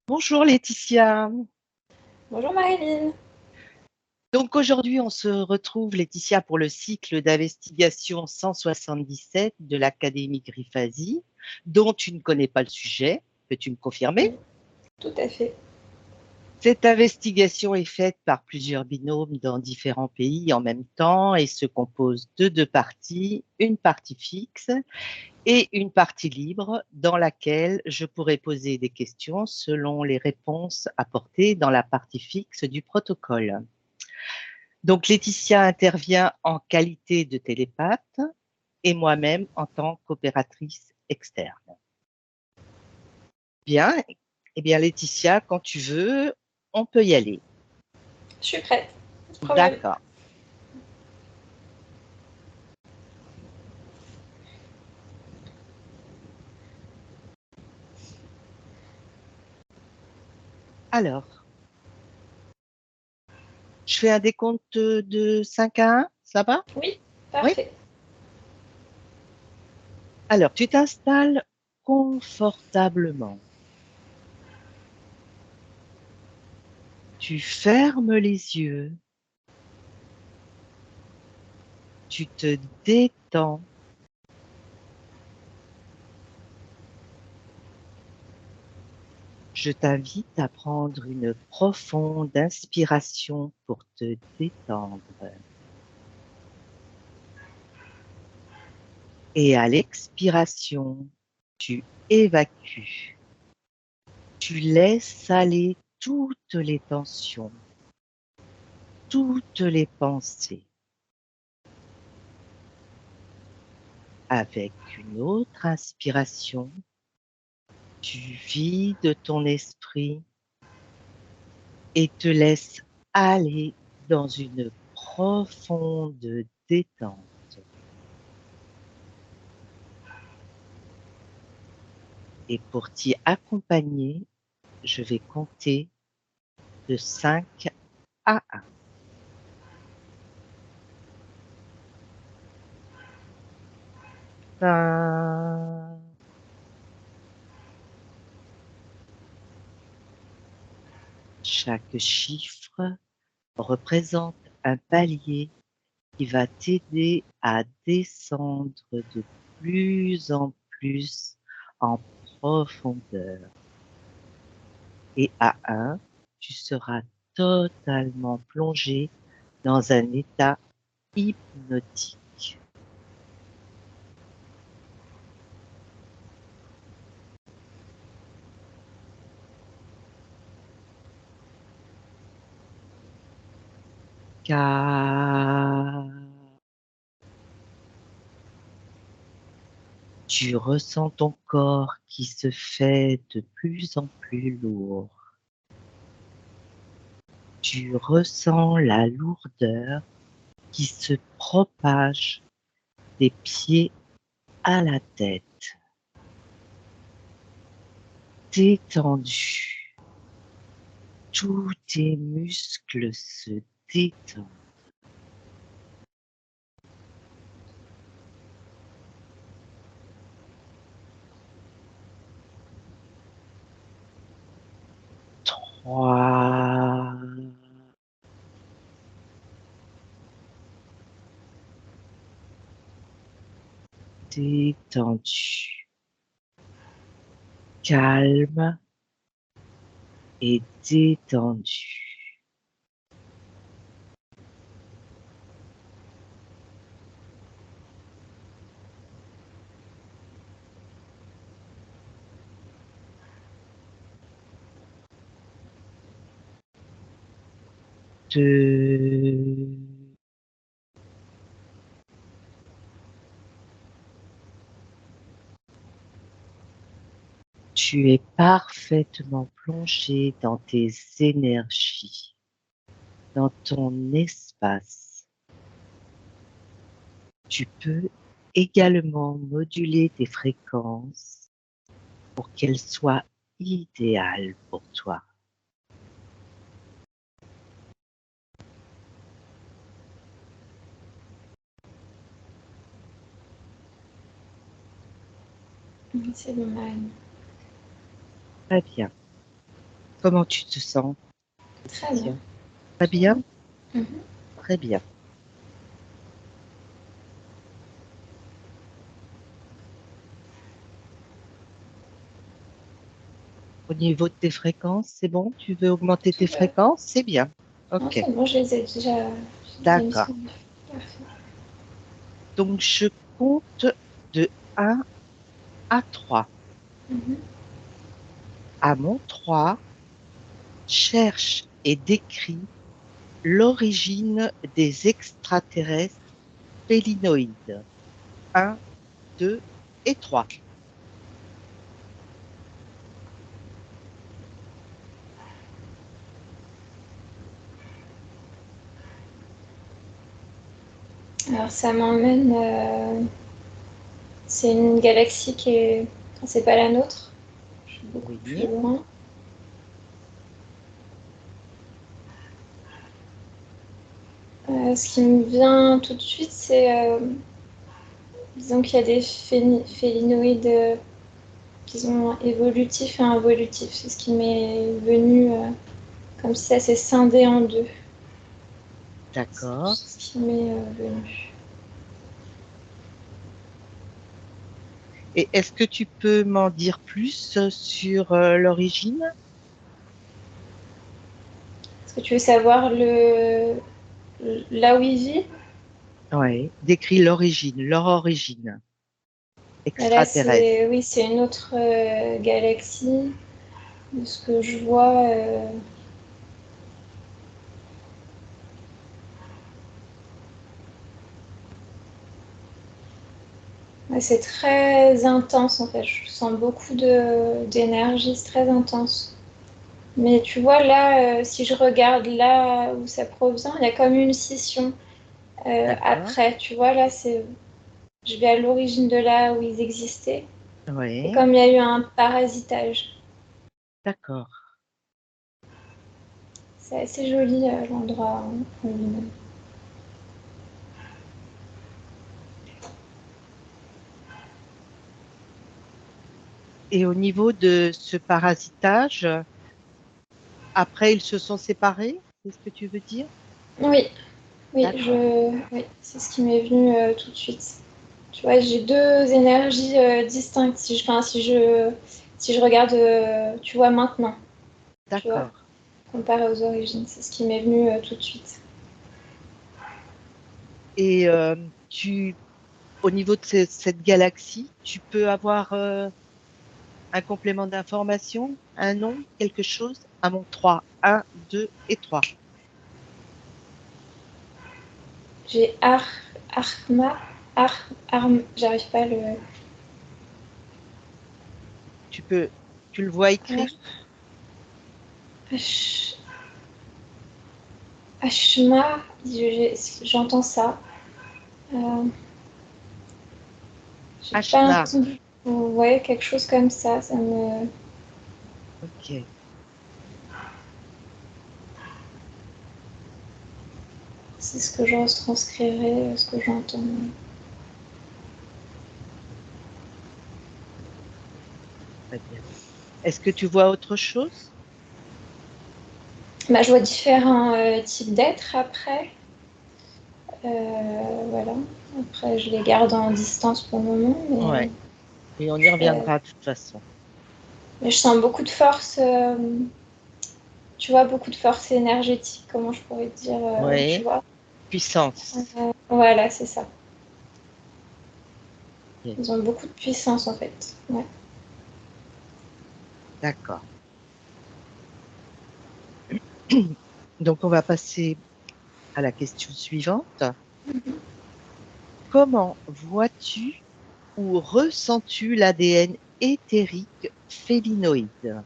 Bonjour Laetitia. Bonjour Marilyn. Donc aujourd'hui, on se retrouve, Laetitia, pour le cycle d'investigation 177 de l'Académie Griffasi, dont tu ne connais pas le sujet. Peux-tu me confirmer? Oui, tout à fait. Cette investigation est faite par plusieurs binômes dans différents pays en même temps et se compose de deux parties, une partie fixe et une partie libre dans laquelle je pourrai poser des questions selon les réponses apportées dans la partie fixe du protocole. Donc, Laetitia intervient en qualité de télépathe et moi-même en tant qu'opératrice externe. Bien, eh bien, Laetitia, quand tu veux, on peut y aller. Je suis prête. Pas de problème. D'accord. Alors, je fais un décompte de 5 à 1, ça va? Oui, Oui. parfait. Alors, tu t'installes confortablement. Tu fermes les yeux. Tu te détends. Je t'invite à prendre une profonde inspiration pour te détendre. Et à l'expiration, tu évacues. Tu laisses aller toutes les tensions, toutes les pensées. Avec une autre inspiration, tu vides ton esprit et te laisses aller dans une profonde détente. Et pour t'y accompagner, je vais compter de 5 à 1. 5. Chaque chiffre représente un palier qui va t'aider à descendre de plus en plus en profondeur. Et à 1, tu seras totalement plongé dans un état hypnotique. Car tu ressens ton corps qui se fait de plus en plus lourd. Tu ressens la lourdeur qui se propage des pieds à la tête. Détendu. Tous tes muscles se détendent. Trois. Détendu. Calme et détendu. 2. Tu es parfaitement plongé dans tes énergies, dans ton espace. Tu peux également moduler tes fréquences pour qu'elles soient idéales pour toi. C'est bon Marilyn. Très bien. Comment tu te sens? Très bien. Très bien? Mhm. Très bien. Au niveau de tes fréquences, c'est bon? Tu veux augmenter Tout tes va. fréquences? C'est bien. Non, Ok, c'est bon, je les ai mis d'accord. sur le. Parfait. Donc, je compte de 1 à 3. Mhm. À mon 3, cherche et décris l'origine des extraterrestres félinoïdes. 1, 2 et 3. Alors, ça m'emmène. C'est une galaxie qui est. Enfin, c'est pas la nôtre. Je suis beaucoup plus Oui, loin. Ce qui me vient tout de suite, c'est. Disons qu'il y a des félinoïdes, disons, évolutifs et involutifs. C'est ce qui m'est venu comme si ça s'est scindé en deux. C'est d'accord. ce qui m'est venu. Et est-ce que tu peux m'en dire plus sur l'origine? Est-ce que tu veux savoir là où il vit? Oui. Décris l'origine, leur origine Là, extraterrestre. oui, c'est une autre galaxie. De ce que je vois, ouais, c'est très intense en fait. Je sens beaucoup d'énergie, c'est très intense. Mais tu vois, là, si je regarde là où ça provient, il y a comme une scission D'accord. après. Tu vois, là, je vais à l'origine de là où ils existaient. Et Oui, comme il y a eu un parasitage, d'accord. c'est assez joli l'endroit en lui-même. Et au niveau de ce parasitage, après, ils se sont séparés, c'est ce que tu veux dire? Oui, oui, D'accord, oui, c'est ce qui m'est venu tout de suite. Tu vois, j'ai deux énergies distinctes. Enfin, si je regarde, tu vois, maintenant, tu vois, d'accord. comparé aux origines, c'est ce qui m'est venu tout de suite. Et au niveau de cette galaxie, tu peux avoir un complément d'information, un nom, quelque chose? À mon 3, 1, 2 et 3. J'ai Arma, j'arrive pas à le. Tu tu le vois Ar- écrit? Ash- Ashma, j'entends ça. Euh, j'ai pas Ashna. l'impression que vous voyez quelque chose comme ça me. Ok, C'est ce que je retranscrirai, ce que j'entends. très bien. Est-ce que tu vois autre chose? Bah, je vois différents types d'êtres après. Voilà. Après, je les garde en distance pour le moment, Ouais. Et on y euh, reviendra de toute façon. mais je sens beaucoup de force. Tu vois, beaucoup de force énergétique, comment je pourrais te dire, tu Oui. vois. Puissance. Voilà, c'est ça. Ok, Ils ont beaucoup de puissance en fait. Ouais. d'accord. Donc, on va passer à la question suivante. Comment vois-tu ou ressens-tu l'ADN éthérique félinoïde?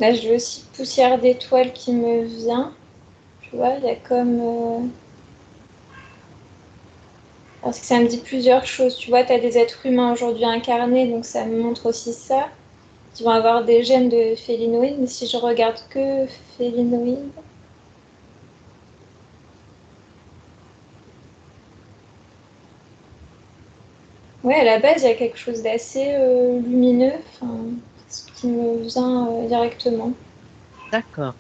Là, j'ai aussi poussière d'étoiles qui me vient. Tu vois, il y a comme. Parce que ça me dit plusieurs choses. Tu vois, tu as des êtres humains aujourd'hui incarnés, donc ça me montre aussi ça. qui vont avoir des gènes de félinoïdes, mais si je regarde que félinoïdes, ouais, à la base, il y a quelque chose d'assez lumineux, enfin, ce qui me vient directement. D'accord.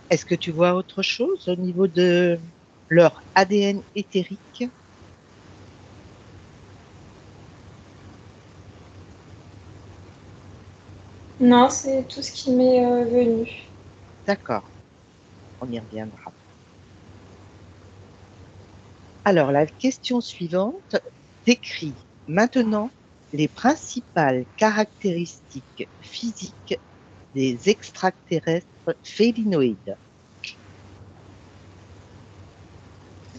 Est-ce que tu vois autre chose au niveau de leur ADN éthérique? Non, c'est tout ce qui m'est venu. D'accord, on y reviendra. Alors, la question suivante décrit maintenant les principales caractéristiques physiques des extraterrestres félinoïdes.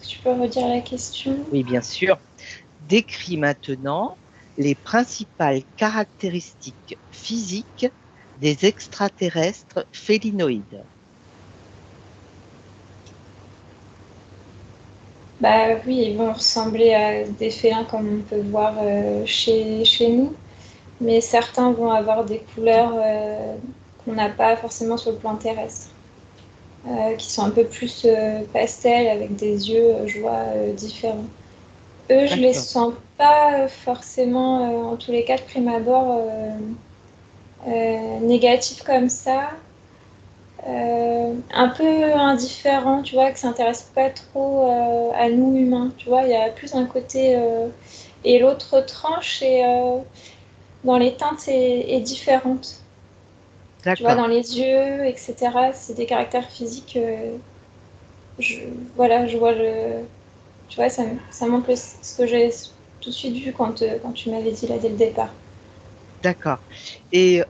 Tu peux redire la question? Oui, bien sûr. Décrit maintenant les principales caractéristiques physiques des extraterrestres félinoïdes. Bah oui, ils vont ressembler à des félins comme on peut voir chez nous, mais certains vont avoir des couleurs qu'on n'a pas forcément sur le plan terrestre, qui sont un peu plus pastel avec des yeux, je vois, différents. Eux, je les D'accord, sens pas forcément, en tous les cas, de prime abord, négatifs comme ça. Un peu indifférent, tu vois, qui s'intéresse pas trop à nous humains, tu vois, il y a plus un côté et l'autre tranche est dans les teintes est différente, tu vois, d'accord, dans les yeux, etc. C'est des caractères physiques. Je, voilà, je vois le, tu vois, ça montre ce que j'ai tout de suite vu quand tu m'avais dit là dès le départ. d'accord. Et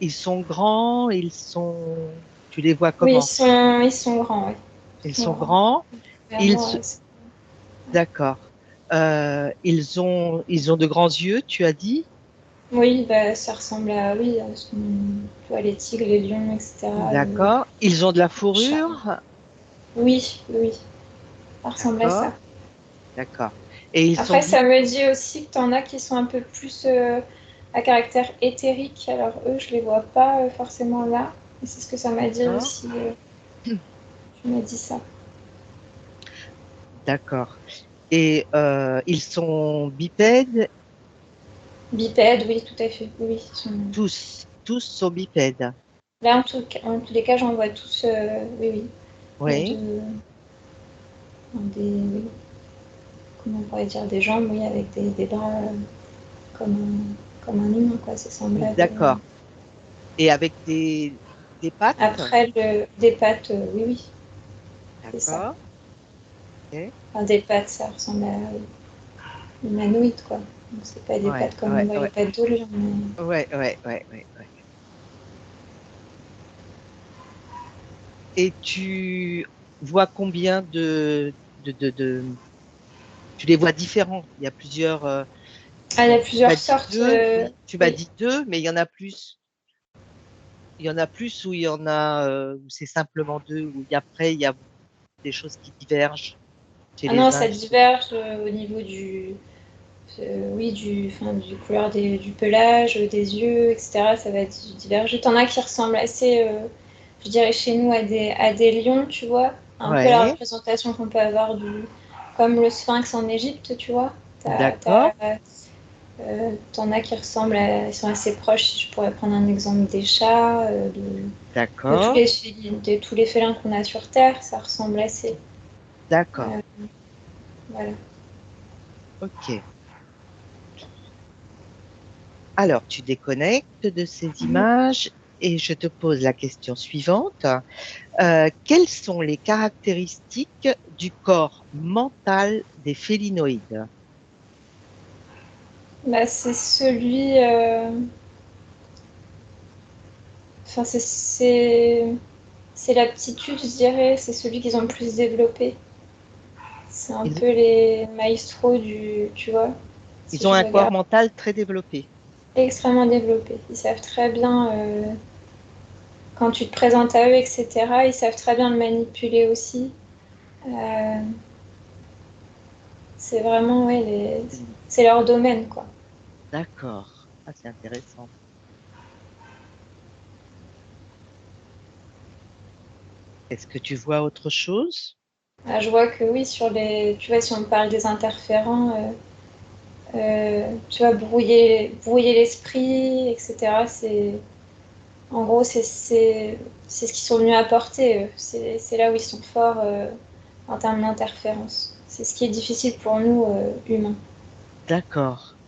ils sont grands, tu les vois Oui, comment? ils sont grands, oui. Ils Ils sont sont grands. grands, ils, Vraiment, se- d'accord. Ils ont de grands yeux, tu as dit? oui, bah, ça ressemble à, oui, tu vois, les tigres, les lions, etc. D'accord. Ils ont de la Chat. fourrure? Oui, oui, ça ressemble à D'accord, ça. d'accord. Et ils sont Après, ça me dit aussi que t'en as qui sont un peu plus à caractère éthérique. Alors eux, je les vois pas forcément là. Et c'est ce que ça m'a dit bipèdes? aussi. Tu m'as dit ça. D'accord. Et ils sont bipèdes? Bipèdes, oui, tout à fait. Oui, ils sont... Tous sont bipèdes. Là, en tous les cas, j'en vois tous. Oui, oui. Il y a Oui, oui, comment on pourrait dire, des jambes, oui, avec des bras comme un humain, quoi. C'est semblable. d'accord. Et avec des pattes? Après, des pattes, oui, oui, c'est ça. D'accord. Ok. Enfin, des pattes, ça ressemble à humanoïde, quoi. Donc, c'est pas des Ouais, pattes comme on ouais, voit les ouais. pattes de lion. Mais... Ouais, ouais, ouais, ouais, ouais. Et tu vois combien tu les vois différents? Il y a plusieurs, Ah, il y a tu m'as plusieurs dit sortes. deux, oui, tu m'as Oui, dit deux, mais il y en a plus. Il y en a plus où il y en a, où c'est simplement deux, après, il y a des choses qui divergent chez ah non, les ça uns et chez les autres. diverge au niveau oui, enfin, du couleur du pelage, des yeux, etc. Ça va diverger. T'en as qui ressemblent assez, je dirais chez nous, à des lions, tu vois. Un peu la Ouais, représentation qu'on peut avoir comme le sphinx en Égypte, tu vois. d'accord, T'en as qui ressemblent ils sont assez proches. Si je pourrais prendre un exemple des chats, d'accord, de tous les félins qu'on a sur Terre, ça ressemble assez. d'accord. Euh, voilà. Ok. Alors, tu déconnectes de ces images et je te pose la question suivante. Quelles sont les caractéristiques du corps mental des félinoïdes? Bah, c'est celui. Enfin, c'est l'aptitude, je dirais. C'est celui qu'ils ont le plus développé. C'est un Ils, peu les maestros tu vois, si ils ont je un corps regarde. mental très développé. Extrêmement développé. Ils savent très bien, quand tu te présentes à eux, etc., ils savent très bien le manipuler aussi. Euh, C'est vraiment, ouais, c'est leur domaine, quoi. D'accord. Ah, c'est intéressant. Est-ce que tu vois autre chose? Ah, je vois que oui, tu vois, si on parle des interférents, tu vois, brouiller l'esprit, etc. En gros, c'est ce qu'ils sont venus apporter, eux. C'est là où ils sont forts en termes d'interférence. C'est ce qui est difficile pour nous, humains. D'accord.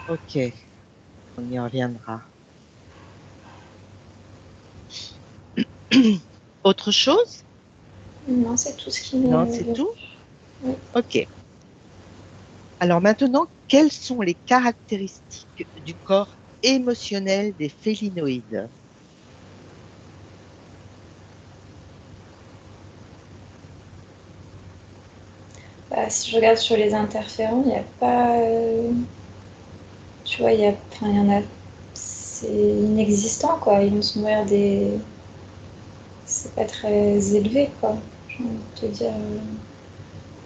Ok. On y reviendra. Autre chose? Non, c'est tout ce qui Non, m'est c'est venu. tout? Oui. Ok. Alors maintenant, quelles sont les caractéristiques du corps émotionnel des félinoïdes? Bah, si je regarde sur les interférents, il n'y a pas. Tu vois, enfin, il y en a. C'est inexistant, quoi. Ils vont se nourrir des. C'est pas très élevé, quoi. J'ai envie de te dire.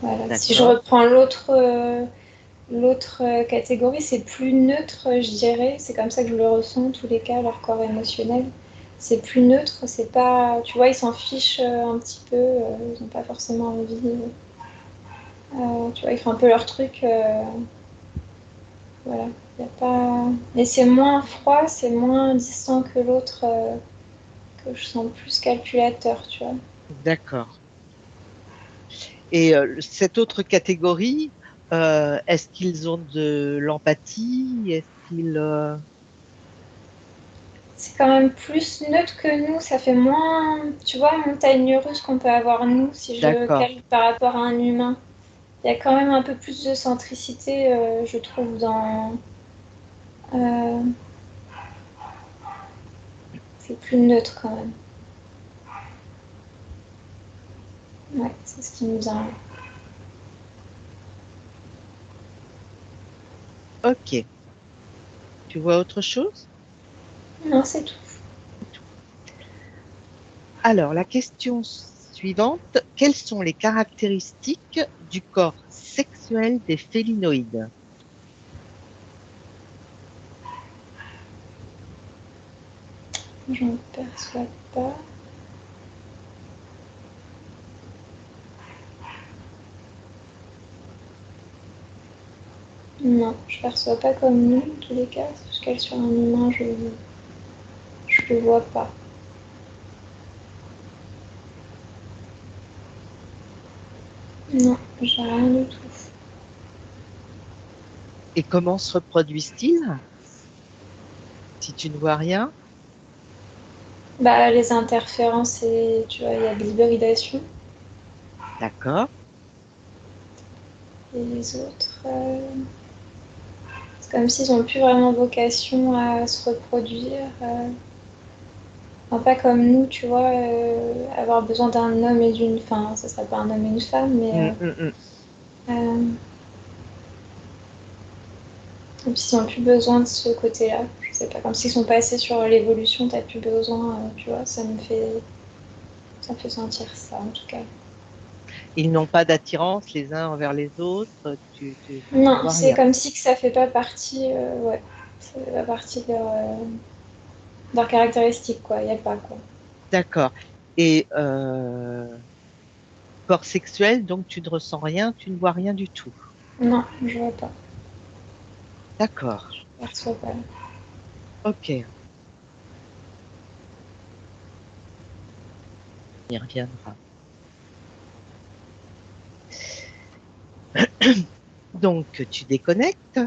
Voilà. Si je D'accord. reprends l'autre catégorie, c'est plus neutre, je dirais. C'est comme ça que je le ressens, en tous les cas, leur corps émotionnel. C'est plus neutre, c'est pas. Tu vois, ils s'en fichent un petit peu, ils n'ont pas forcément envie. Tu vois, ils font un peu leur truc. Voilà. Y a pas. Mais c'est moins froid, c'est moins distant que l'autre, que je sens plus calculateur, tu vois. D'accord. Et cette autre catégorie, est-ce qu'ils ont de l'empathie? Est-ce qu'ils... C'est quand même plus neutre que nous, ça fait moins, tu vois, montagne russe qu'on peut avoir nous, si je D'accord. calcule par rapport à un humain. Il y a quand même un peu plus de centricité, je trouve, dans. euh, c'est plus neutre quand même. Ouais, c'est ce qui nous vient. Ok. Tu vois autre chose? Non, c'est tout. Alors, la question suivante, quelles sont les caractéristiques du corps sexuel des félinoïdes? Je ne perçois pas. Non, je perçois pas comme nous, en tous les cas. Si je cale sur un humain, je le vois pas. Non, j'ai rien du tout. Et comment se reproduisent-ils si tu ne vois rien? Bah, les interférences, et tu vois, il y a de l'hybridation. D'accord. Et les autres, c'est comme s'ils n'ont plus vraiment vocation à se reproduire. Enfin, pas comme nous, tu vois, avoir besoin d'un homme et d'une. Enfin, ça serait pas un homme et une femme, mais. Mm, mm, mm. Euh, Comme s'ils n'ont plus besoin de ce côté-là. Je sais pas, comme s'ils sont passés sur l'évolution, t'as plus besoin, tu vois, ça me fait sentir ça en tout cas. Ils n'ont pas d'attirance les uns envers les autres. Tu Non, vois c'est rien. comme si que ça fait pas partie, ouais, ça fait pas partie de leurs caractéristiques, quoi. Il n'y a pas, quoi. D'accord. Et corps sexuel, donc tu ne ressens rien, tu ne vois rien du tout. Non, je vois pas. D'accord. Je perçois pas. Ok. On y reviendra. Donc, tu déconnectes.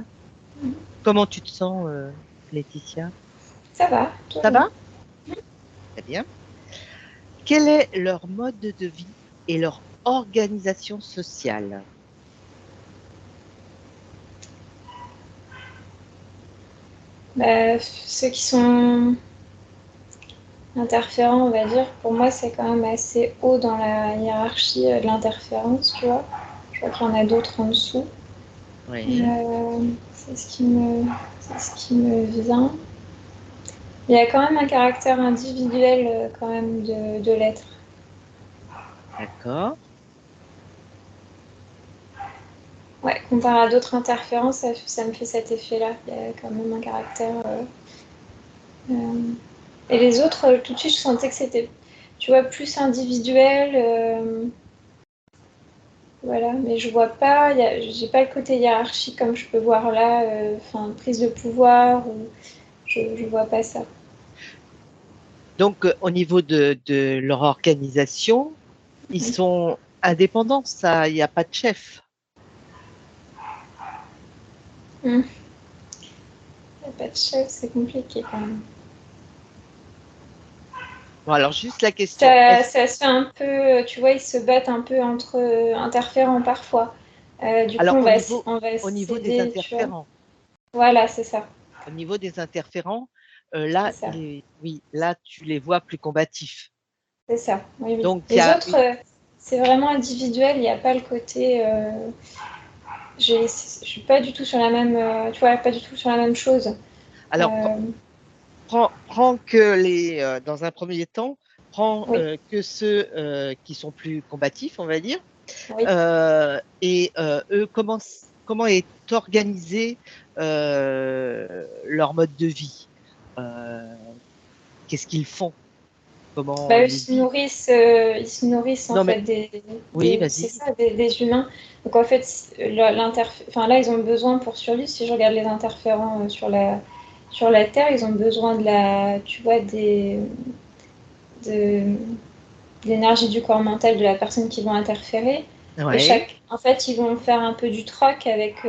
Comment tu te sens, Laetitia? Ça va, tout Ça va bien. va? Très bien. Quel est leur mode de vie et leur organisation sociale? Bah, ceux qui sont interférents, on va dire, pour moi, c'est quand même assez haut dans la hiérarchie de l'interférence, tu vois. Je crois qu'il y en a d'autres en dessous. Oui. Euh, c'est ce qui me vient. Il y a quand même un caractère individuel quand même de l'être. D'accord. Ouais, comparé à d'autres interférences, ça me fait cet effet-là. Il y a quand même un caractère. Et les autres, tout de suite, je sentais que c'était, tu vois, plus individuel. Voilà, mais je vois pas, j'ai pas le côté hiérarchique comme je peux voir là, enfin, prise de pouvoir, ou je vois pas ça. Donc, au niveau de leur organisation, ils sont indépendants, ça, il n'y a pas de chef. Hmm. Y a pas de chef, c'est compliqué quand même. Bon, alors juste la question, est-ce Ça se fait un peu, tu vois, ils se battent un peu entre interférents parfois. Du coup, alors on va au niveau des s'aider, tu vois. interférents, Voilà, c'est ça, au niveau des interférents, c'est là, ça, oui, là, tu les vois plus combatifs. c'est ça. Oui, oui. Donc, il y Les a autres, c'est vraiment individuel. Il n'y a pas le côté. Je suis pas du tout sur la même, tu vois, pas du tout sur la même chose. alors, Euh, prends que dans un premier temps, prends oui, que ceux qui sont plus combatifs, on va dire. oui. Et eux, comment est organisé leur mode de vie? Euh, Qu'est-ce qu'ils font? Comment Bah, ils vivent? ils se nourrissent en Non, mais fait oui, c'est vas-y. ça, des humains. Donc en fait, enfin là, ils ont besoin pour survivre. Si je regarde les interférents sur la Terre, ils ont besoin tu vois, de, de l'énergie du corps mental de la personne qui vont interférer. Et Ouais, en fait, ils vont faire un peu du troc avec,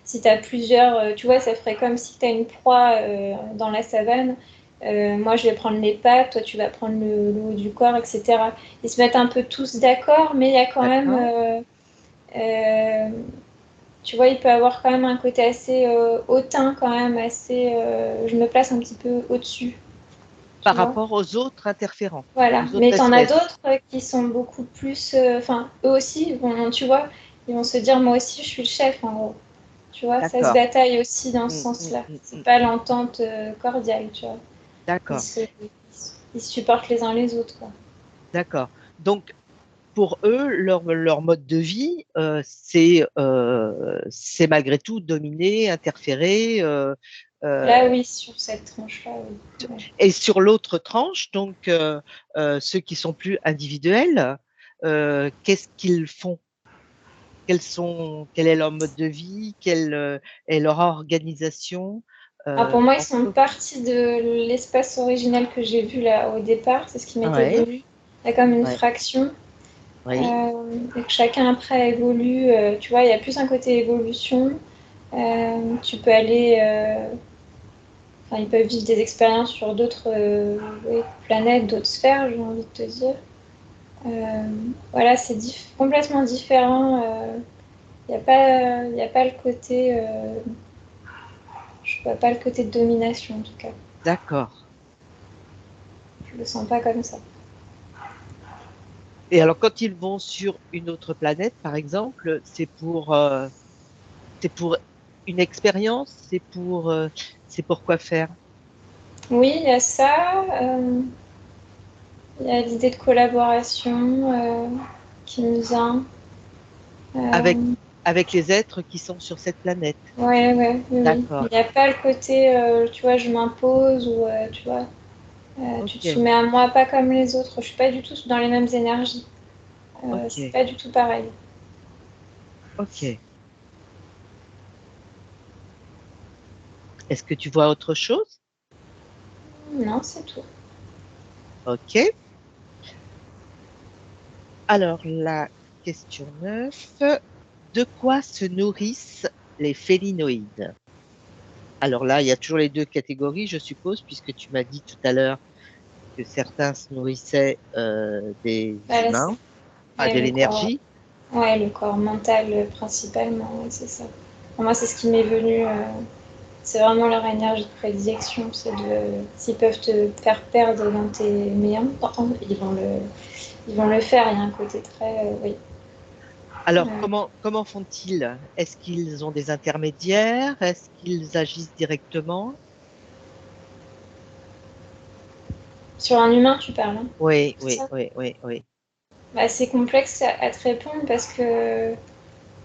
si tu as plusieurs, tu vois, ça ferait comme si tu as une proie dans la savane. Moi, je vais prendre les pattes, toi, tu vas prendre le haut du corps, etc. Ils se mettent un peu tous d'accord, mais il y a quand même, d'accord. euh, tu vois, il peut avoir quand même un côté assez hautain, quand même, assez, je me place un petit peu au-dessus, tu Par vois. rapport aux autres interférents, Voilà, aux autres mais t'en as espèces. d'autres qui sont beaucoup plus. Enfin, eux aussi, tu vois, ils vont se dire moi aussi je suis le chef en gros. Tu vois, ça se D'accord. bataille aussi dans ce Mm, mm, sens-là. mm, C'est mm. pas l'entente cordiale, tu vois. D'accord, Ils se supportent les uns les autres, quoi. d'accord. Donc, pour eux, leur mode de vie, c'est malgré tout dominer, interférer. Là, Euh, oui, sur cette tranche-là, oui. Ouais. et sur l'autre tranche, donc ceux qui sont plus individuels, qu'est-ce qu'ils font? Quel est leur mode de vie? Quelle est leur organisation? Alors pour moi, ils sont Entre... partis de l'espace original que j'ai vu là au départ, c'est ce qui m'était Ouais, venu. Il y a comme une ouais, fraction. oui, Et que chacun après évolue, tu vois, il y a plus un côté évolution. Tu peux aller, enfin, ils peuvent vivre des expériences sur d'autres oui, planètes, d'autres sphères, j'ai envie de te dire. Euh, voilà, c'est complètement différent. Y a pas le côté, je vois pas le côté de domination en tout cas. d'accord. Je le sens pas comme ça. Et alors, quand ils vont sur une autre planète, par exemple, c'est pour une expérience, c'est pour quoi faire? Oui, il y a ça. Il y a l'idée de collaboration qui nous vient. Avec, Euh, avec les êtres qui sont sur cette planète. ouais, ouais, oui, oui. Il D'accord. n'y a pas le côté, tu vois, je m'impose ou, tu vois, tu te Ok, soumets à moi, pas comme les autres. Je suis pas du tout dans les mêmes énergies. C'est ok, pas du tout pareil. ok. Est-ce que tu vois autre chose? Non, c'est tout. Ok. Alors, la question 9. De quoi se nourrissent les félinoïdes? Alors là, il y a toujours les deux catégories, je suppose, puisque tu m'as dit tout à l'heure que certains se nourrissaient des Voilà, humains, ouais, de l'énergie. le corps mental principalement, ouais, c'est ça. Pour moi, c'est ce qui m'est venu. C'est vraiment leur énergie de prédilection. S'ils peuvent te faire perdre dans tes meilleurs temps, ils vont le faire. Il y a un côté très, oui. Alors, Euh, comment font-ils? Est-ce qu'ils ont des intermédiaires? Est-ce qu'ils agissent directement? sur un humain, tu parles, hein, Oui, c'est oui, ça? oui, oui, oui. Bah, c'est complexe à te répondre parce que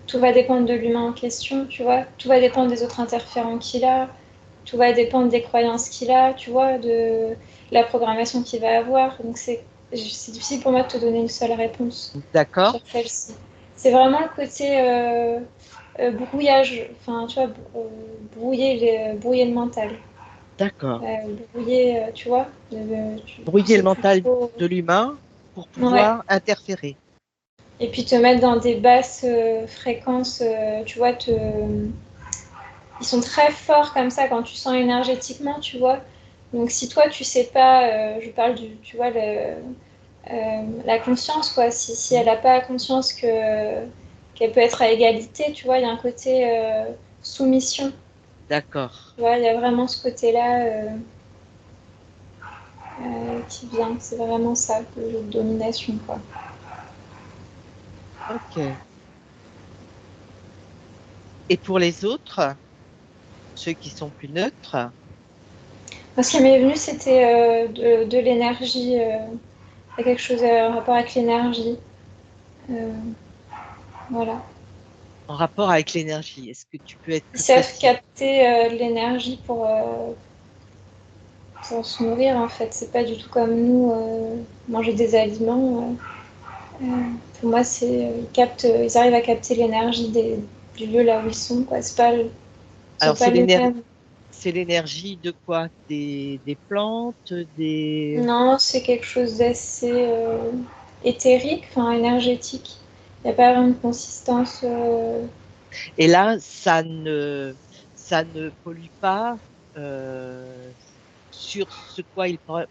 tout va dépendre de l'humain en question, tu vois. Tout va dépendre des autres interférents qu'il a. Tout va dépendre des croyances qu'il a, tu vois, de la programmation qu'il va avoir. Donc c'est difficile pour moi de te donner une seule réponse D'accord, sur celle-ci. C'est vraiment le côté brouillage, enfin, tu vois, brouiller le mental. d'accord. Brouiller, tu vois, tu Brouiller le sais plus mental trop. de l'humain pour Ouais. pouvoir interférer. Et puis te mettre dans des basses fréquences, tu vois, ils sont très forts comme ça quand tu sens énergétiquement, tu vois. Donc si toi tu sais pas, je parle du, tu vois, la conscience quoi. Si elle Mhm. n'a pas conscience qu'elle peut être à égalité, tu vois, il y a un côté soumission. D'accord. Tu vois, il y a vraiment ce côté-là qui vient. C'est vraiment ça, le jeu de domination quoi. Ok. Et pour les autres, ceux qui sont plus neutres, Moi, ce qui m'est venu, c'était de l'énergie. Il y a quelque chose en rapport avec l'énergie. Euh, voilà. en rapport avec l'énergie, est-ce que tu peux être Ils plus savent précis? capter l'énergie pour se nourrir, en fait. C'est pas du tout comme nous, manger des aliments. Pour moi, ils arrivent à capter l'énergie du lieu là où ils sont, quoi. Ils sont Alors, pas les mêmes. c'est l'énergie de quoi? Des plantes, des... Non, c'est quelque chose d'assez éthérique, enfin énergétique. Il n'y a pas vraiment de consistance. Et là, ça ne pollue pas euh, sur ce quoi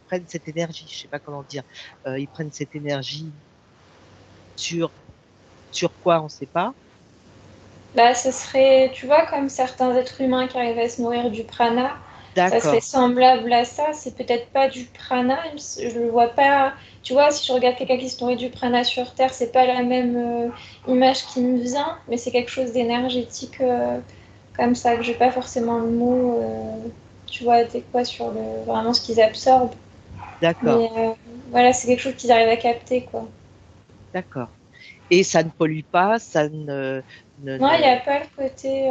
prennent cette énergie. Je sais pas comment dire. Ils prennent cette énergie sur, sur quoi, on ne sait pas. Bah, ce serait, tu vois, comme certains êtres humains qui arrivent à se nourrir du prana, ça serait D'accord, semblable à ça. C'est peut-être pas du prana, je le vois pas. Tu vois, si je regarde quelqu'un qui se nourrit du prana sur Terre, c'est pas la même image qui me vient, mais c'est quelque chose d'énergétique comme ça, que j'ai pas forcément le mot, tu vois, adéquat sur vraiment ce qu'ils absorbent. d'accord, Mais voilà, c'est quelque chose qu'ils arrivent à capter, quoi. d'accord. Et ça ne pollue pas, Non, il n'y a ne... pas le côté.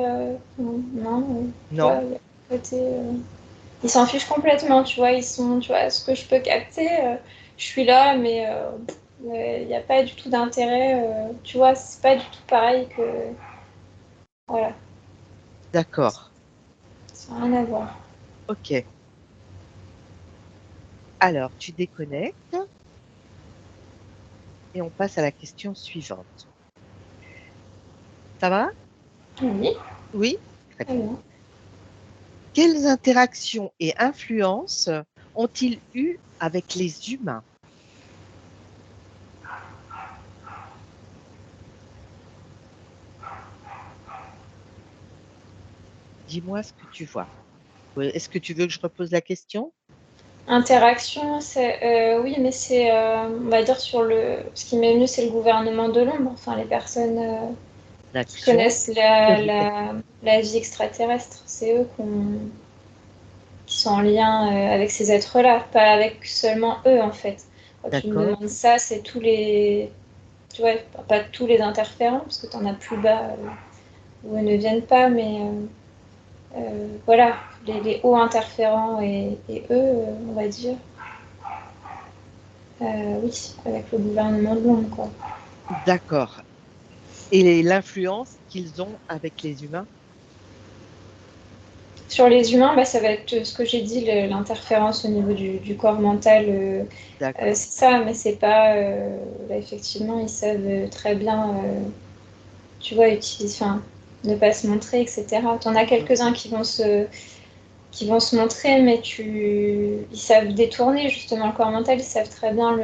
Non, non, tu vois, Non, il y a le côté. Ils s'en fichent complètement, tu vois. Ils sont, tu vois, ce que je peux capter, je suis là, mais il n'y a pas du tout d'intérêt. Tu vois, c'est pas du tout pareil que. Voilà, d'accord. ça n'a rien à voir. Ok. Alors, tu déconnectes et on passe à la question suivante. Ça va? Oui, Oui? Très très bien. bien. Quelles interactions et influences ont-ils eu avec les humains? Dis-moi ce que tu vois. Est-ce que tu veux que je repose la question? Interaction, oui, mais c'est, on va dire, sur le. Ce qui m'est venu, c'est le gouvernement de l'ombre, enfin, les personnes qui L'action connaissent de l'humain. la vie extraterrestre. C'est eux qui sont en lien avec ces êtres-là, pas avec seulement eux en fait. Quand tu me D'accord, demandes ça, c'est tous les, tu vois, pas tous les interférents, parce que tu en as plus bas où eux ne viennent pas, mais voilà, hauts interférents et eux, on va dire, oui, avec le gouvernement de l'ombre, quoi. d'accord. Et l'influence qu'ils ont avec les humains? Sur les humains, bah, ça va être ce que j'ai dit, l'interférence au niveau du corps mental. D'accord, C'est ça, mais c'est pas. Là, effectivement, ils savent très bien tu vois, enfin, ne pas se montrer, etc. T'en as d'accord, quelques-uns qui vont se montrer, mais ils savent détourner justement le corps mental, ils savent très bien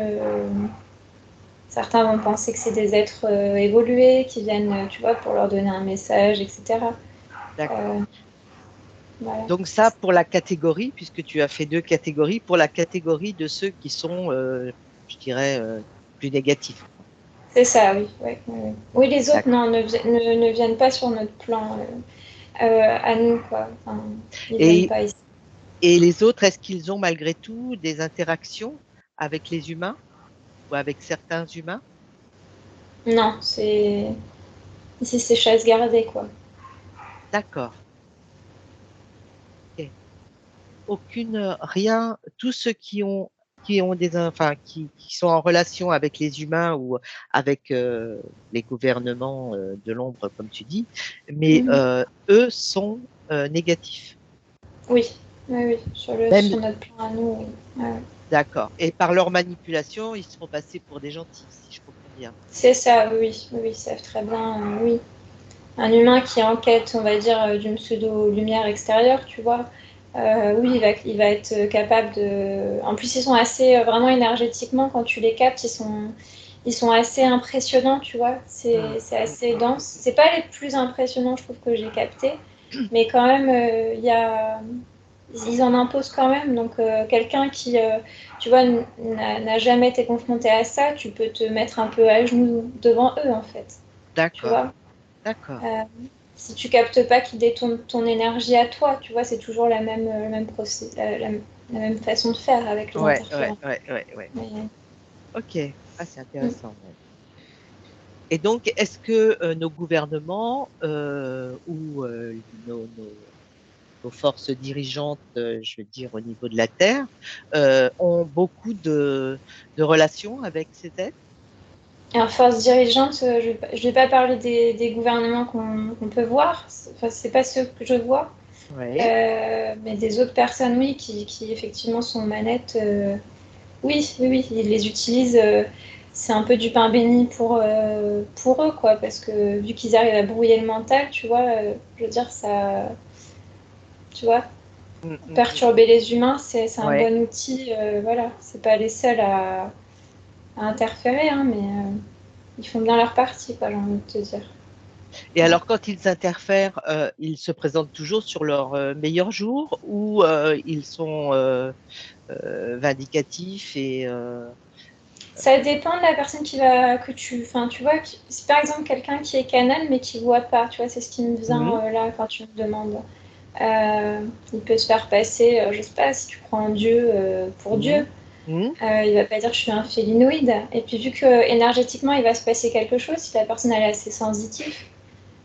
Certains vont penser que c'est des êtres évolués qui viennent, tu vois, pour leur donner un message, etc. d'accord. Euh, voilà. Donc ça, pour la catégorie, puisque tu as fait deux catégories, pour la catégorie de ceux qui sont, je dirais, plus négatifs, quoi. C'est ça, oui. Ouais, ouais, ouais. Oui, les autres, D'accord. non, ne viennent pas sur notre plan à nous, quoi. Enfin, ils viennent Et, pas ici. et les autres, est-ce qu'ils ont malgré tout des interactions avec les humains ou avec certains humains? Non, c'est ici c'est chasse gardée, quoi. D'accord. Ok. Rien, tous ceux qui ont enfin, qui sont en relation avec les humains ou avec les gouvernements de l'ombre, comme tu dis, mais Mhm. eux sont négatifs. Oui, oui, oui, Même, sur notre plan à nous, oui. Ouais, ouais. d'accord. Et par leur manipulation, ils se font passer pour des gentils, si je comprends bien. C'est ça, oui, oui, oui, ils savent très bien, oui. Un humain qui est en quête, on va dire, d'une pseudo-lumière extérieure, tu vois, oui, il va être capable de... En plus, ils sont assez, vraiment énergétiquement, quand tu les captes, ils sont assez impressionnants, tu vois, Mm, c'est mm, assez mm, dense. C'est pas les plus impressionnants, je trouve, que j'ai captés, mais quand même, il y a... Ils en imposent quand même, donc quelqu'un qui, tu vois, n'a jamais été confronté à ça, tu peux te mettre un peu à genoux devant eux, en fait, tu d'accord, vois. d'accord. Euh, si tu captes pas qu'ils détournent ton énergie à toi, tu vois, c'est toujours le même la même façon de faire avec les Ouais, ouais, interférences. ouais, ouais, ouais. Mais, Ok. Ah, c'est mm. intéressant. Ouais. Et donc, est-ce que nos gouvernements ou nos forces dirigeantes, je veux dire au niveau de la Terre, ont beaucoup de relations avec ces êtres? Et en force dirigeante, je vais pas parler des gouvernements qu'on peut voir, enfin, c'est pas ceux que je vois, Oui, mais des autres personnes, oui, qui effectivement sont aux manettes. Oui, oui, oui, ils les utilisent. C'est un peu du pain béni pour eux, quoi, parce que vu qu'ils arrivent à brouiller le mental, tu vois, je veux dire, ça, tu vois, mm, mm, mm, mm. perturber les humains, c'est un Ouais. bon outil. Voilà, c'est pas les seuls à interférer, hein, mais ils font bien leur partie, quoi, j'ai envie de te dire. Et Voilà. alors, quand ils interfèrent, ils se présentent toujours sur leur meilleur jour ou ils sont vindicatifs et Ça dépend de la personne que tu, enfin, tu vois, si par exemple quelqu'un qui est canal mais qui voit pas, tu vois, c'est ce qui me Mhm, vient là quand tu me demandes. Euh, il peut se faire passer, je sais pas, si tu crois en Dieu, pour mhm, Dieu. mhm. Il va pas dire que je suis un félinoïde. Et puis vu que énergétiquement il va se passer quelque chose, si la personne elle est assez sensitive,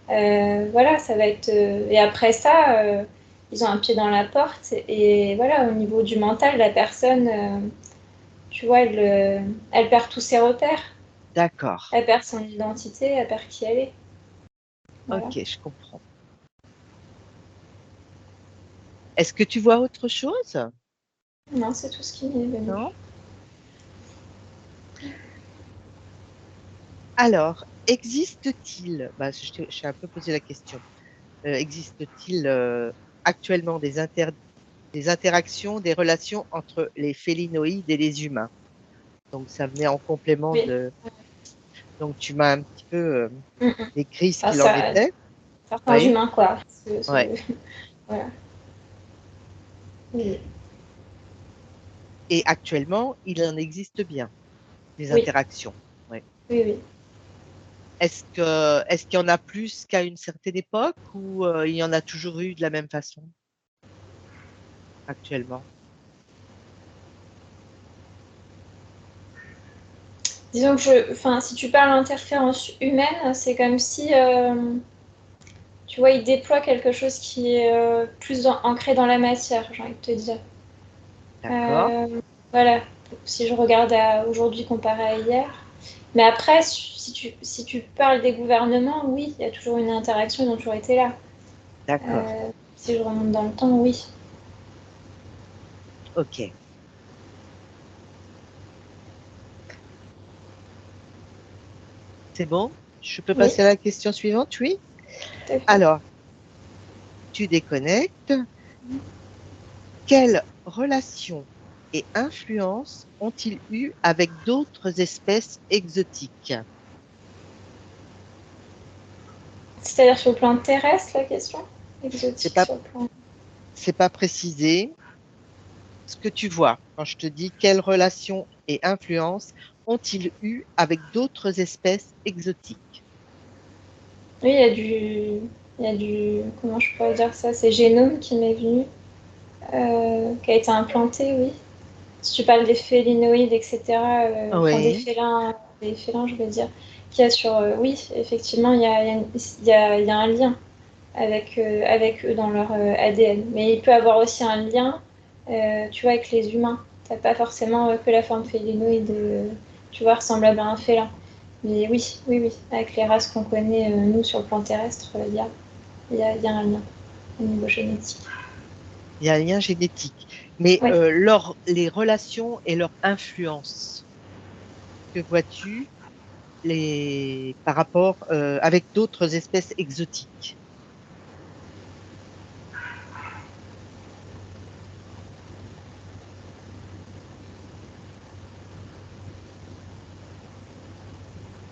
voilà, ça va être. Et après ça, ils ont un pied dans la porte. Et voilà, au niveau du mental, la personne, tu vois, elle perd tous ses repères. D'accord. Elle perd son identité, elle perd qui elle est. Voilà. Ok, je comprends. Est-ce que tu vois autre chose? Non, c'est tout ce qui m'est venu. Non? Alors, existe-t-il, bah, je t'ai un peu posé la question, existe-t-il actuellement des interactions, des relations entre les félinoïdes et les humains? Donc, ça venait en complément Oui. de... Donc, tu m'as un petit peu Mm, mm. décrit ce Enfin, qu'il en ça, était. certains Oui, humains, quoi. ouais. Voilà. Oui. Et actuellement, il en existe bien, des Oui, interactions. Ouais. oui, oui. Est-ce qu'il y en a plus qu'à une certaine époque ou il y en a toujours eu de la même façon actuellement? Disons que enfin, si tu parles d'interférence humaine, c'est comme si, tu vois, ils déploient quelque chose qui est ancré dans la matière, j'ai envie de te dire. D'accord. Euh, voilà, si je regarde à aujourd'hui comparé à hier. Mais après, si tu parles des gouvernements, oui, il y a toujours une interaction, ils ont toujours été là. D'accord. Si je remonte dans le temps, oui. OK. C'est bon? Je peux Oui, passer à la question suivante? Oui. tout à fait. Alors, tu déconnectes. Quelles relations et influences ont-ils eu avec d'autres espèces exotiques? C'est-à-dire sur le plan terrestre, la question? C'est Exotique pas, sur le plan. c'est pas précisé. Ce que tu vois quand je te dis quelles relations et influences ont-ils eu avec d'autres espèces exotiques? Oui, il y a du, comment je pourrais dire ça? C'est génome qui m'est venu, qui a été implanté, oui. Si tu parles des félinoïdes, etc., enfin des Oui. félins. des félins, je veux dire, qu'il y a sur... oui, effectivement, il y a un lien avec eux dans leur ADN. Mais il peut avoir aussi un lien, tu vois, avec les humains. T'as pas forcément que la forme félinoïde, tu vois, ressemblable à un félin. Mais oui, oui, oui, avec les races qu'on connaît, nous, sur le plan terrestre, il y a un lien au niveau génétique. Il y a un lien génétique. Mais Oui. les relations et leur influence, que vois-tu par rapport avec d'autres espèces exotiques?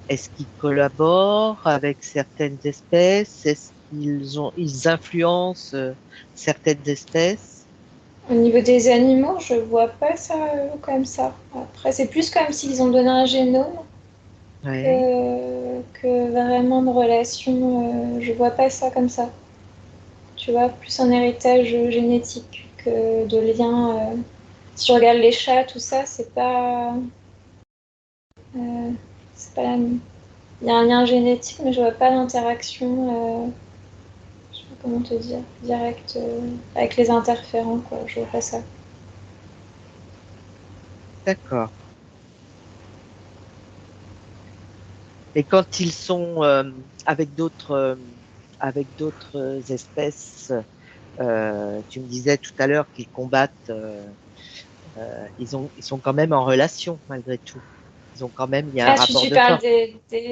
Est-ce qu'ils collaborent avec certaines espèces? Est-ce ils influencent certaines espèces? Au niveau des animaux, je vois pas ça comme ça. Après, c'est plus comme s'ils ont donné un génome Ouais, que vraiment de relation. Je vois pas ça comme ça. Tu vois, plus un héritage génétique que de lien. Si tu regardes les chats, tout ça, euh, c'est pas la même. Il y a un lien génétique, mais je vois pas l'interaction. Je sais pas comment te dire, direct avec les interférents, quoi. Je vois pas ça. d'accord. Et quand ils sont avec d'autres espèces, tu me disais tout à l'heure qu'ils combattent, ils sont quand même en relation malgré tout. Il y a un Ah, rapport tu de parles force.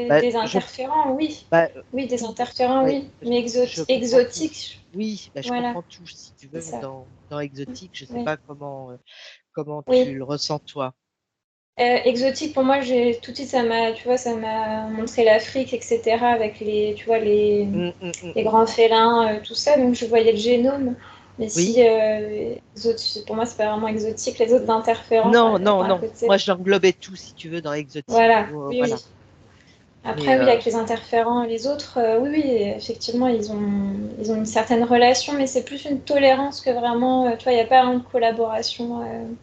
Bah, des interférents, oui. bah, Oui, des tout, interférents, ouais, oui. Mais je comprends tout. exotiques, Oui, bah, je voilà, comprends tout. Si tu c'est veux, ça. dans exotique, je sais Oui, pas comment tu oui. le ressens toi. Exotique, pour moi, tout de suite, tu vois, ça m'a montré l'Afrique, etc., avec tu vois, les Mm. grands félins, tout ça. Donc, je voyais le génome. Mais Oui. si, pour moi, c'est pas vraiment exotique. Les autres interférents, Non, non, à non. côté. Moi, j'englobais tout, si tu veux, dans exotique. Voilà, oui, Voilà. oui. Mais Après, oui, avec les interférents, les autres, oui, oui, effectivement, ils ont une certaine relation, mais c'est plus une tolérance que vraiment, tu vois, il n'y a pas une collaboration.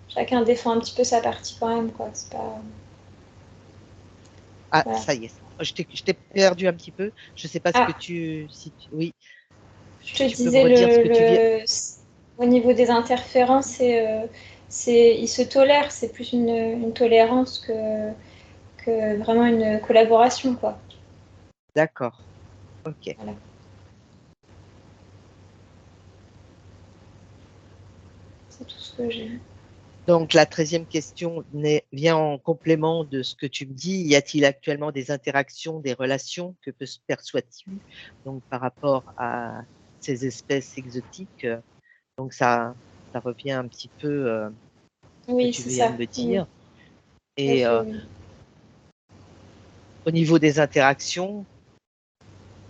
Chacun défend un petit peu sa partie quand même, quoi. C'est pas... ah, Voilà. ça y est. Je t'ai perdu un petit peu. Je sais pas ce que Ah, oui, je te si tu peux me disais, redire ce que tu viens. au niveau des interférents, ils se tolèrent, c'est plus une tolérance que vraiment une collaboration, quoi. D'accord. Ok. Voilà. C'est tout ce que j'ai. Donc, la 13e question vient en complément de ce que tu me dis. Y a-t-il actuellement des interactions, des relations? Que perçois-tu donc par rapport à ces espèces exotiques? Donc, ça revient un petit peu ce que Oui, tu c'est viens ça. de me Oui, dire. tout à Et fait, oui. au niveau des interactions,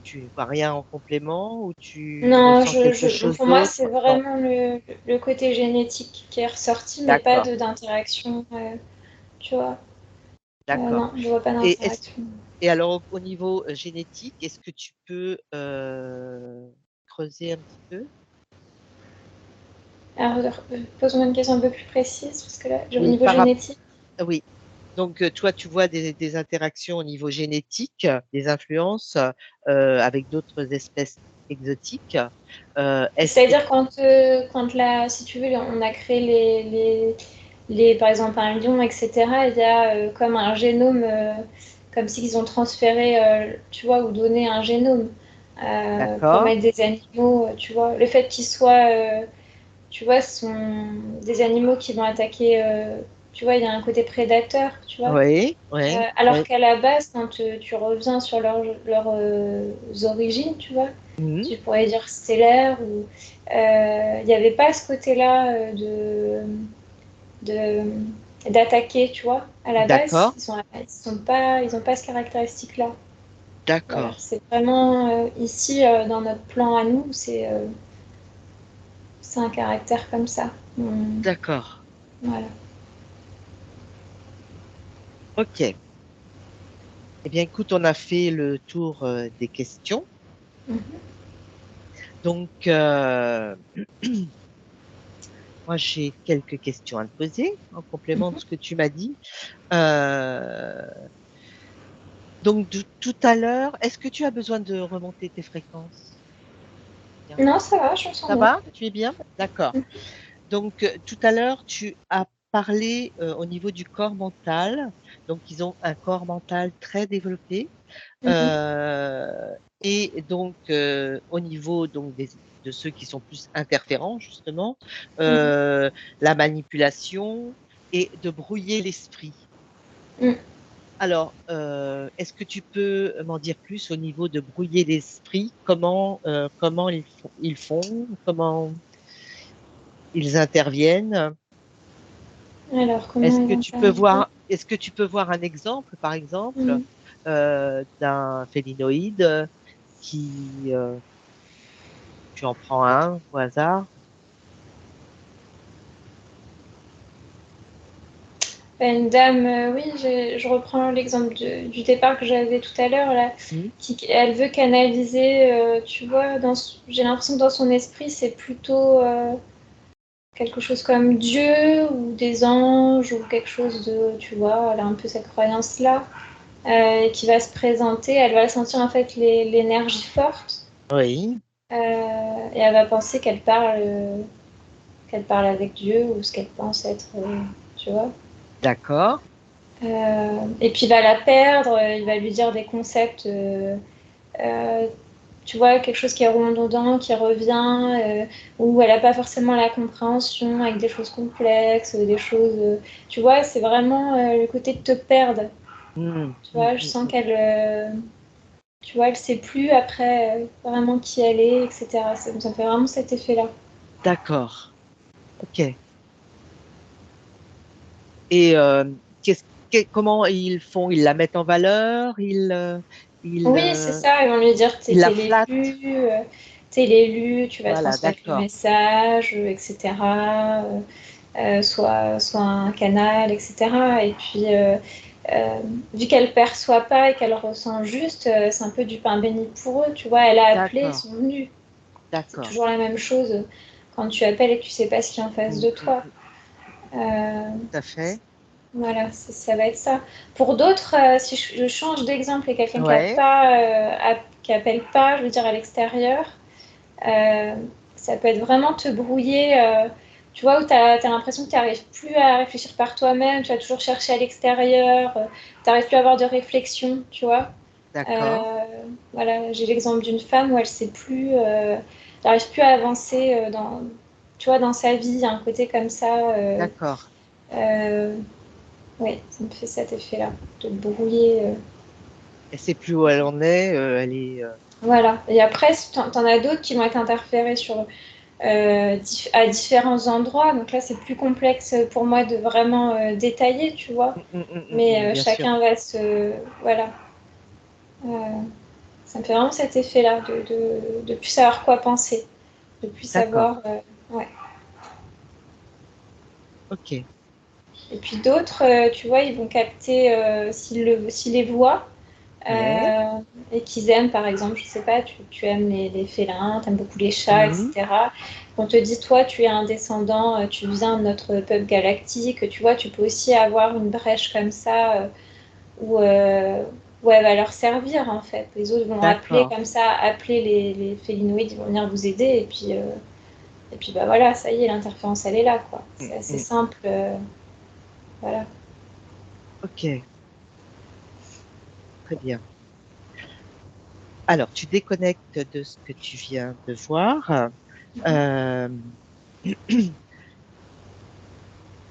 tu vois rien en complément ou tu Non, ressens quelque chose pour moi, c'est d'autre? Non. vraiment le côté génétique qui est ressorti, mais pas D'accord. d'interaction, tu vois. D'accord. Non, je vois pas Et, d'interaction. et alors, au niveau génétique, est-ce que tu peux creuser un petit peu? Alors, pose-moi une question un peu plus précise, parce que là, au Oui, niveau génétique, oui. Donc, toi, tu vois des interactions au niveau génétique, des influences avec d'autres espèces exotiques. Est-ce que c'est-à-dire si tu veux, on a créé par exemple, un lion, etc., il y a comme un génome, comme s'ils ont transféré, tu vois, ou donné un génome pour d'accord, mettre des animaux, tu vois. Le fait qu'ils soient, tu vois, sont des animaux qui vont attaquer, tu vois, il y a un côté prédateur, tu vois. oui, oui, Alors oui. qu'à la base, quand tu reviens sur leurs origines, tu vois, Mhm. tu pourrais dire stellaire, ou il n'y avait pas ce côté-là de, d'attaquer, tu vois. À la base, D'accord, ils ont pas ce caractéristique-là. Voilà, d'accord, c'est vraiment ici dans notre plan à nous, c'est un caractère comme ça. d'accord. Voilà. Ok. Eh bien, écoute, on a fait le tour des questions. Mhm. Donc, moi, j'ai quelques questions à te poser en complément de Mhm. ce que tu m'as dit. Euh, donc, tout à l'heure, est-ce que tu as besoin de remonter tes fréquences? Bien. Non, ça va, je me sens Ça bien. va? Tu es bien? D'accord. Donc, tout à l'heure, tu as parlé au niveau du corps mental. Donc, ils ont un corps mental très développé. Mhm. Euh, et donc, au niveau donc, de ceux qui sont plus interférents, justement, Mhm. euh, la manipulation et de brouiller l'esprit. Mhm. Alors, est-ce que tu peux m'en dire plus au niveau de brouiller l'esprit? Comment ils font, comment ils interviennent? Alors, comment ils interviennent? Est-ce que tu peux voir un exemple, par exemple, Mhm. d'un phéllinoïde qui, tu en prends un au hasard? Une dame, oui, je reprends l'exemple du départ que j'avais tout à l'heure, là, Hmm. elle veut canaliser, tu vois, j'ai l'impression que dans son esprit, c'est plutôt quelque chose comme Dieu ou des anges ou quelque chose de, tu vois, elle a un peu cette croyance-là qui va se présenter, elle va sentir en fait l'énergie forte Oui, et elle va penser qu'elle parle avec Dieu ou ce qu'elle pense être, tu vois. d'accord. Et puis il va la perdre, il va lui dire des concepts, euh, tu vois, quelque chose qui est redondant, qui revient, où elle n'a pas forcément la compréhension avec des choses complexes, des choses. Tu vois, c'est vraiment le côté de te perdre. Hmm, Tu hmm, vois, je hmm, sens hmm. qu'elle. Tu vois, elle sait plus après vraiment qui elle est, etc. Ça me fait vraiment cet effet-là. D'accord. OK. Et comment ils font? Ils la mettent en valeur? Ils, Oui, c'est ça. Ils vont lui dire ils la flattent? t'es l'élu, tu vas Voilà, transmettre le d'accord. message, etc. Soit un canal, etc. Et puis, euh, vu qu'elle perçoit pas et qu'elle ressent juste, c'est un peu du pain béni pour eux. Tu vois, elle a appelé, ils D'accord. sont venus. C'est D'accord. toujours la même chose quand tu appelles et que tu sais pas ce qu'il y a en face Hmm, de hmm, toi. hmm. Euh, Tout à fait. voilà, ça va être ça. Pour d'autres, si je change d'exemple et quelqu'un Ouais. qui appelle pas, je veux dire à l'extérieur, euh, ça peut être vraiment te brouiller. Tu vois, où tu as l'impression que tu n'arrives plus à réfléchir par toi-même, tu vas toujours chercher à l'extérieur, tu n'arrives plus à avoir de réflexion, tu vois. D'accord. Euh, voilà, j'ai l'exemple d'une femme où elle sait plus, n'arrive plus à avancer tu vois, dans sa vie, il y a un côté comme ça. D'accord. Euh, oui, ça me fait cet effet-là, de brouiller. Elle sait plus où elle en est. Elle est. Voilà. Et après, t'en as d'autres qui vont être interférés à différents endroits. Donc là, c'est plus complexe pour moi de vraiment détailler, tu vois. Mais Bien sûr. chacun va se. Voilà. Euh, ça me fait vraiment cet effet-là, de plus savoir quoi penser, de plus D'accord. savoir. Ouais. OK. Et puis d'autres, tu vois, ils vont capter s'ils les voient. Ouais. Euh, et qu'ils aiment, par exemple, je sais pas, tu aimes les félins, tu aimes beaucoup les chats, Mhm. etc. On te dit, toi, tu es un descendant, tu viens de notre peuple galactique, tu vois, tu peux aussi avoir une brèche comme ça où elle va leur servir, en fait. Les autres vont appeler D'accord. comme ça, appeler les félinoïdes, ils vont venir vous aider, et puis bah voilà, ça y est, l'interférence, elle est là, quoi. Mm, C'est assez mm. simple, voilà. OK. Très bien. Alors, tu déconnectes de ce que tu viens de voir. Euh,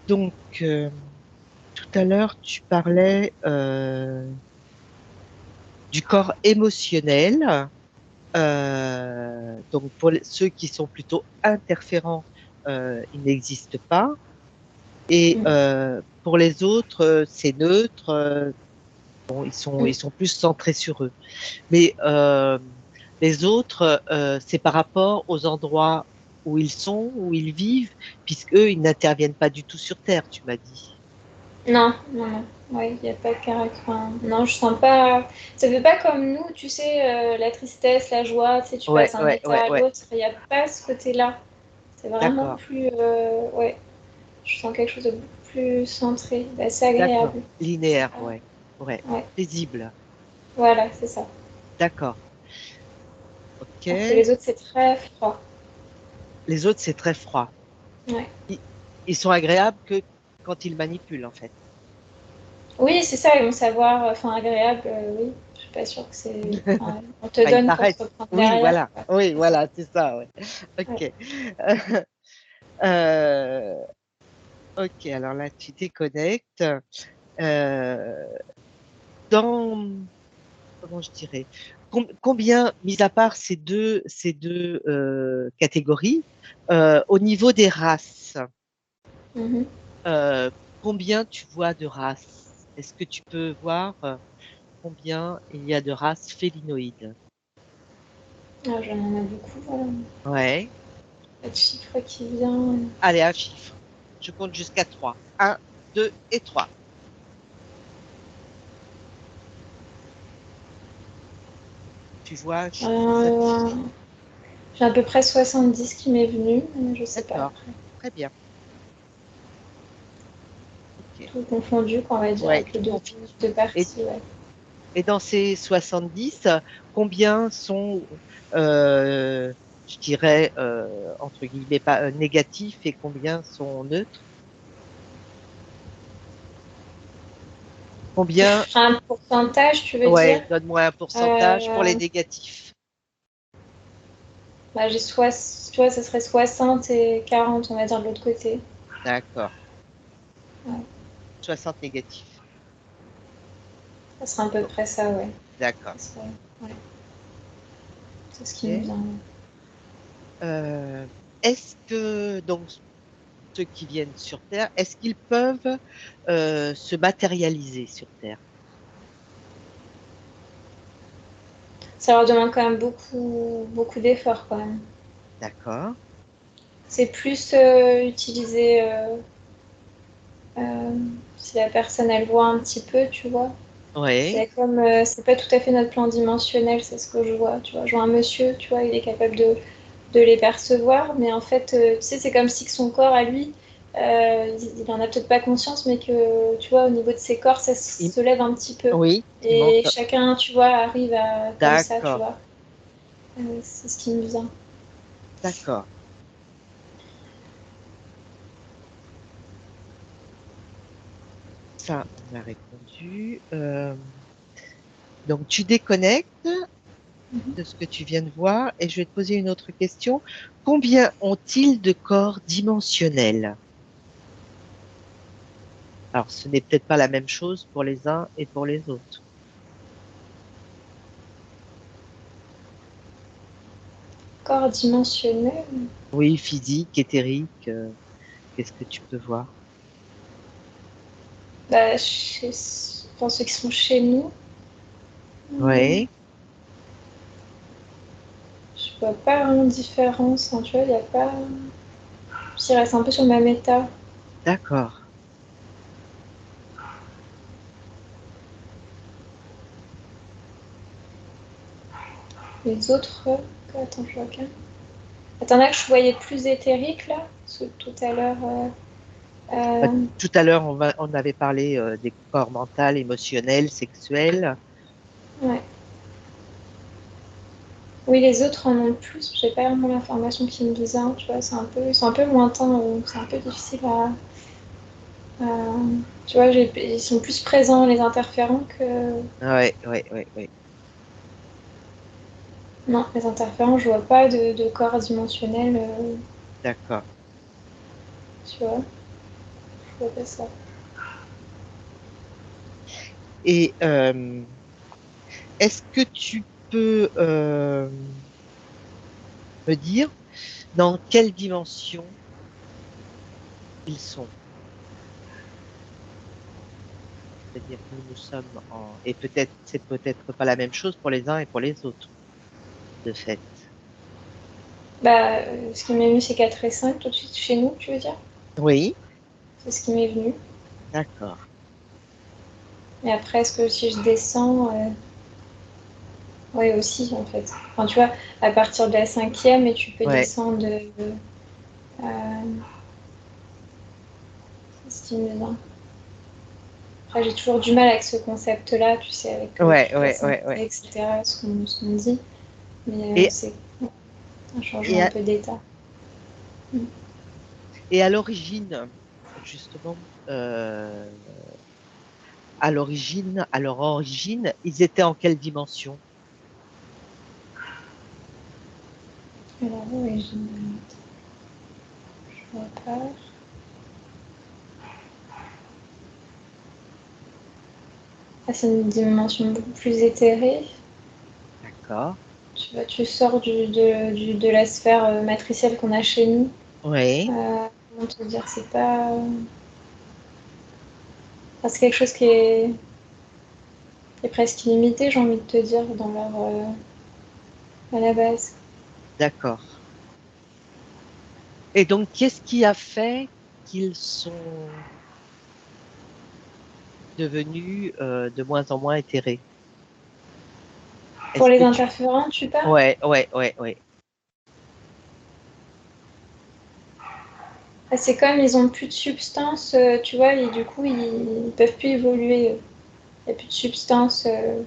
donc, tout à l'heure, tu parlais du corps émotionnel. Donc, pour ceux qui sont plutôt interférents, ils n'existent pas. Et Mm, pour les autres, c'est neutre. Bon, ils mm. sont plus centrés sur eux. Mais les autres, c'est par rapport aux endroits où ils sont, où ils vivent, puisqu'eux, ils n'interviennent pas du tout sur Terre, tu m'as dit. Non, non, non. Ouais, il n'y a pas de caractère. Enfin, non, je sens pas. Ça fait pas comme nous, tu sais, la tristesse, la joie, tu sais, tu passes Ouais, d'un ouais, état ouais, à ouais. l'autre. Il n'y a pas ce côté-là. C'est vraiment d'accord, plus... ouais, je sens quelque chose de beaucoup plus centré. Bah, c'est d'accord. agréable. Linéaire, ouais, ouais. Ouais, Paisible, voilà, c'est ça. d'accord. Ok. Alors que les autres, c'est très froid. Les autres, c'est très froid. Ouais. Ils, ils sont agréables que quand ils manipulent, en fait. Oui, c'est ça, ils vont savoir, enfin, agréable, oui. Je suis pas sûre que c'est... enfin, on te Enfin, ils donne pour te paraissent. reprendre Oui, derrière, voilà. quoi. Oui, C'est ça. voilà, c'est ça, ouais. Ouais. Ok. Euh, ok, alors là, tu déconnectes. Euh, dans, comment je dirais, combien, mis à part ces deux catégories, au niveau des races, Mhm. euh, combien tu vois de races? Est-ce que tu peux voir combien il y a de races félinoïdes? Ah, j'en en ai beaucoup, voilà. Ouais. Pas de chiffre qui vient. Allez, un chiffre. Je compte jusqu'à 3. Un, 2 et 3. Tu vois, ça te dit. Euh, j'ai à peu près 70 qui m'est venu, mais je sais pas D'accord. après. Très bien. Ok. Tout confondu, quoi, on va dire, Ouais, avec les tout deux, confondu. deux Et, parties, ouais. et dans ces 70, combien sont, euh, je dirais, entre guillemets, pas négatifs et combien sont neutres? Combien, Un pourcentage, tu veux dire? ouais, donne-moi un pourcentage pour les Euh, négatifs. bah, tu vois, ça serait 60 et 40, on va dire, de l'autre côté. D'accord. Ouais. 60 négatifs. Ça serait à peu Bon, près ça, ouais. d'accord. Ça serait- ouais. C'est ce qui me Ok. vient. Euh, est-ce que, donc, ceux qui viennent sur Terre, est-ce qu'ils peuvent se matérialiser sur Terre? Ça leur demande quand même beaucoup, beaucoup d'efforts, quand même. D'accord. C'est plus utilisé euh, si la personne, elle voit un petit peu, tu vois. Oui. C'est comme, c'est pas tout à fait notre plan dimensionnel, c'est ce que je vois, tu vois. Je vois un monsieur, tu vois, il est capable de les percevoir, mais en fait, tu sais, c'est comme si que son corps à lui, il en a peut-être pas conscience, mais que, tu vois, au niveau de ses corps, ça Il- se lève un petit peu. oui, il Et monte. chacun, tu vois, arrive à, comme ça, tu D'accord. vois. C'est ce qui me vient. D'accord. Ça, on a répondu. Donc, tu déconnectes de ce que tu viens de voir et je vais te poser une autre question. Combien ont-ils de corps dimensionnels? Alors, ce n'est peut-être pas la même chose pour les uns et pour les autres. Corps dimensionnel, Oui, physique, éthérique, qu'est-ce que tu peux voir? bah, dans ceux qui sont chez nous, Oui, je vois pas vraiment de différence, hein, tu vois, il n'y a pas. Je reste un peu sur ma méta. d'accord. Les autres. Attends, je regarde. Attends, là, que je voyais plus éthérique, là. Parce que tout à l'heure. Bah, Euh, tout à l'heure, on avait parlé des corps mental, émotionnel, sexuel. ouais. Oui, les autres en ont plus. J'ai pas vraiment l'information qui me vient. Tu vois, ils sont un peu lointains. C'est un peu difficile tu vois, ils sont plus présents, les interférents, que. Oui, oui, oui, oui. Non, les interférents, je vois pas de corps dimensionnel. D'accord. Tu vois, je vois pas ça. Et est-ce que tu peux me dire dans quelle dimension ils sont? C'est-à-dire que nous sommes en... Et peut-être, c'est peut-être pas la même chose pour les uns et pour les autres, de fait. Bah, ce qui m'est venu, c'est 4 et 5 tout de suite chez nous, tu veux dire? Oui, C'est ce qui m'est venu. d'accord. Et après, est-ce que si je descends, oui aussi en fait. Enfin, tu vois, à partir de la cinquième, et tu peux Ouais, descendre. C'est ce qui me vient. Après, j'ai toujours du mal avec ce concept-là, tu sais, avec Ouais, toute la ouais, santé, ouais, ouais. etc., ce qu'on dit. Mais Et, c'est un changement et, un à, peu d'état. Mm. et à l'origine, justement, à leur origine, ils étaient en quelle dimension? Alors, oui, je vois pas. Ah, c'est une dimension beaucoup plus éthérée. D'accord. Tu vois, tu sors de la sphère matricielle qu'on a chez nous. Oui, Comment te dire, c'est pas. Enfin, c'est quelque chose qui est presque illimité, j'ai envie de te dire, dans leur. À la base. d'accord. Et donc, qu'est-ce qui a fait qu'ils sont devenus de moins en moins éthérés? Pour Est-ce les que tu... interférents, tu parles? Ouais, ouais, ouais, ouais. Ah, c'est comme ils ont plus de substance, tu vois, et du coup, ils peuvent plus évoluer. Il n'y a plus de substance. Ils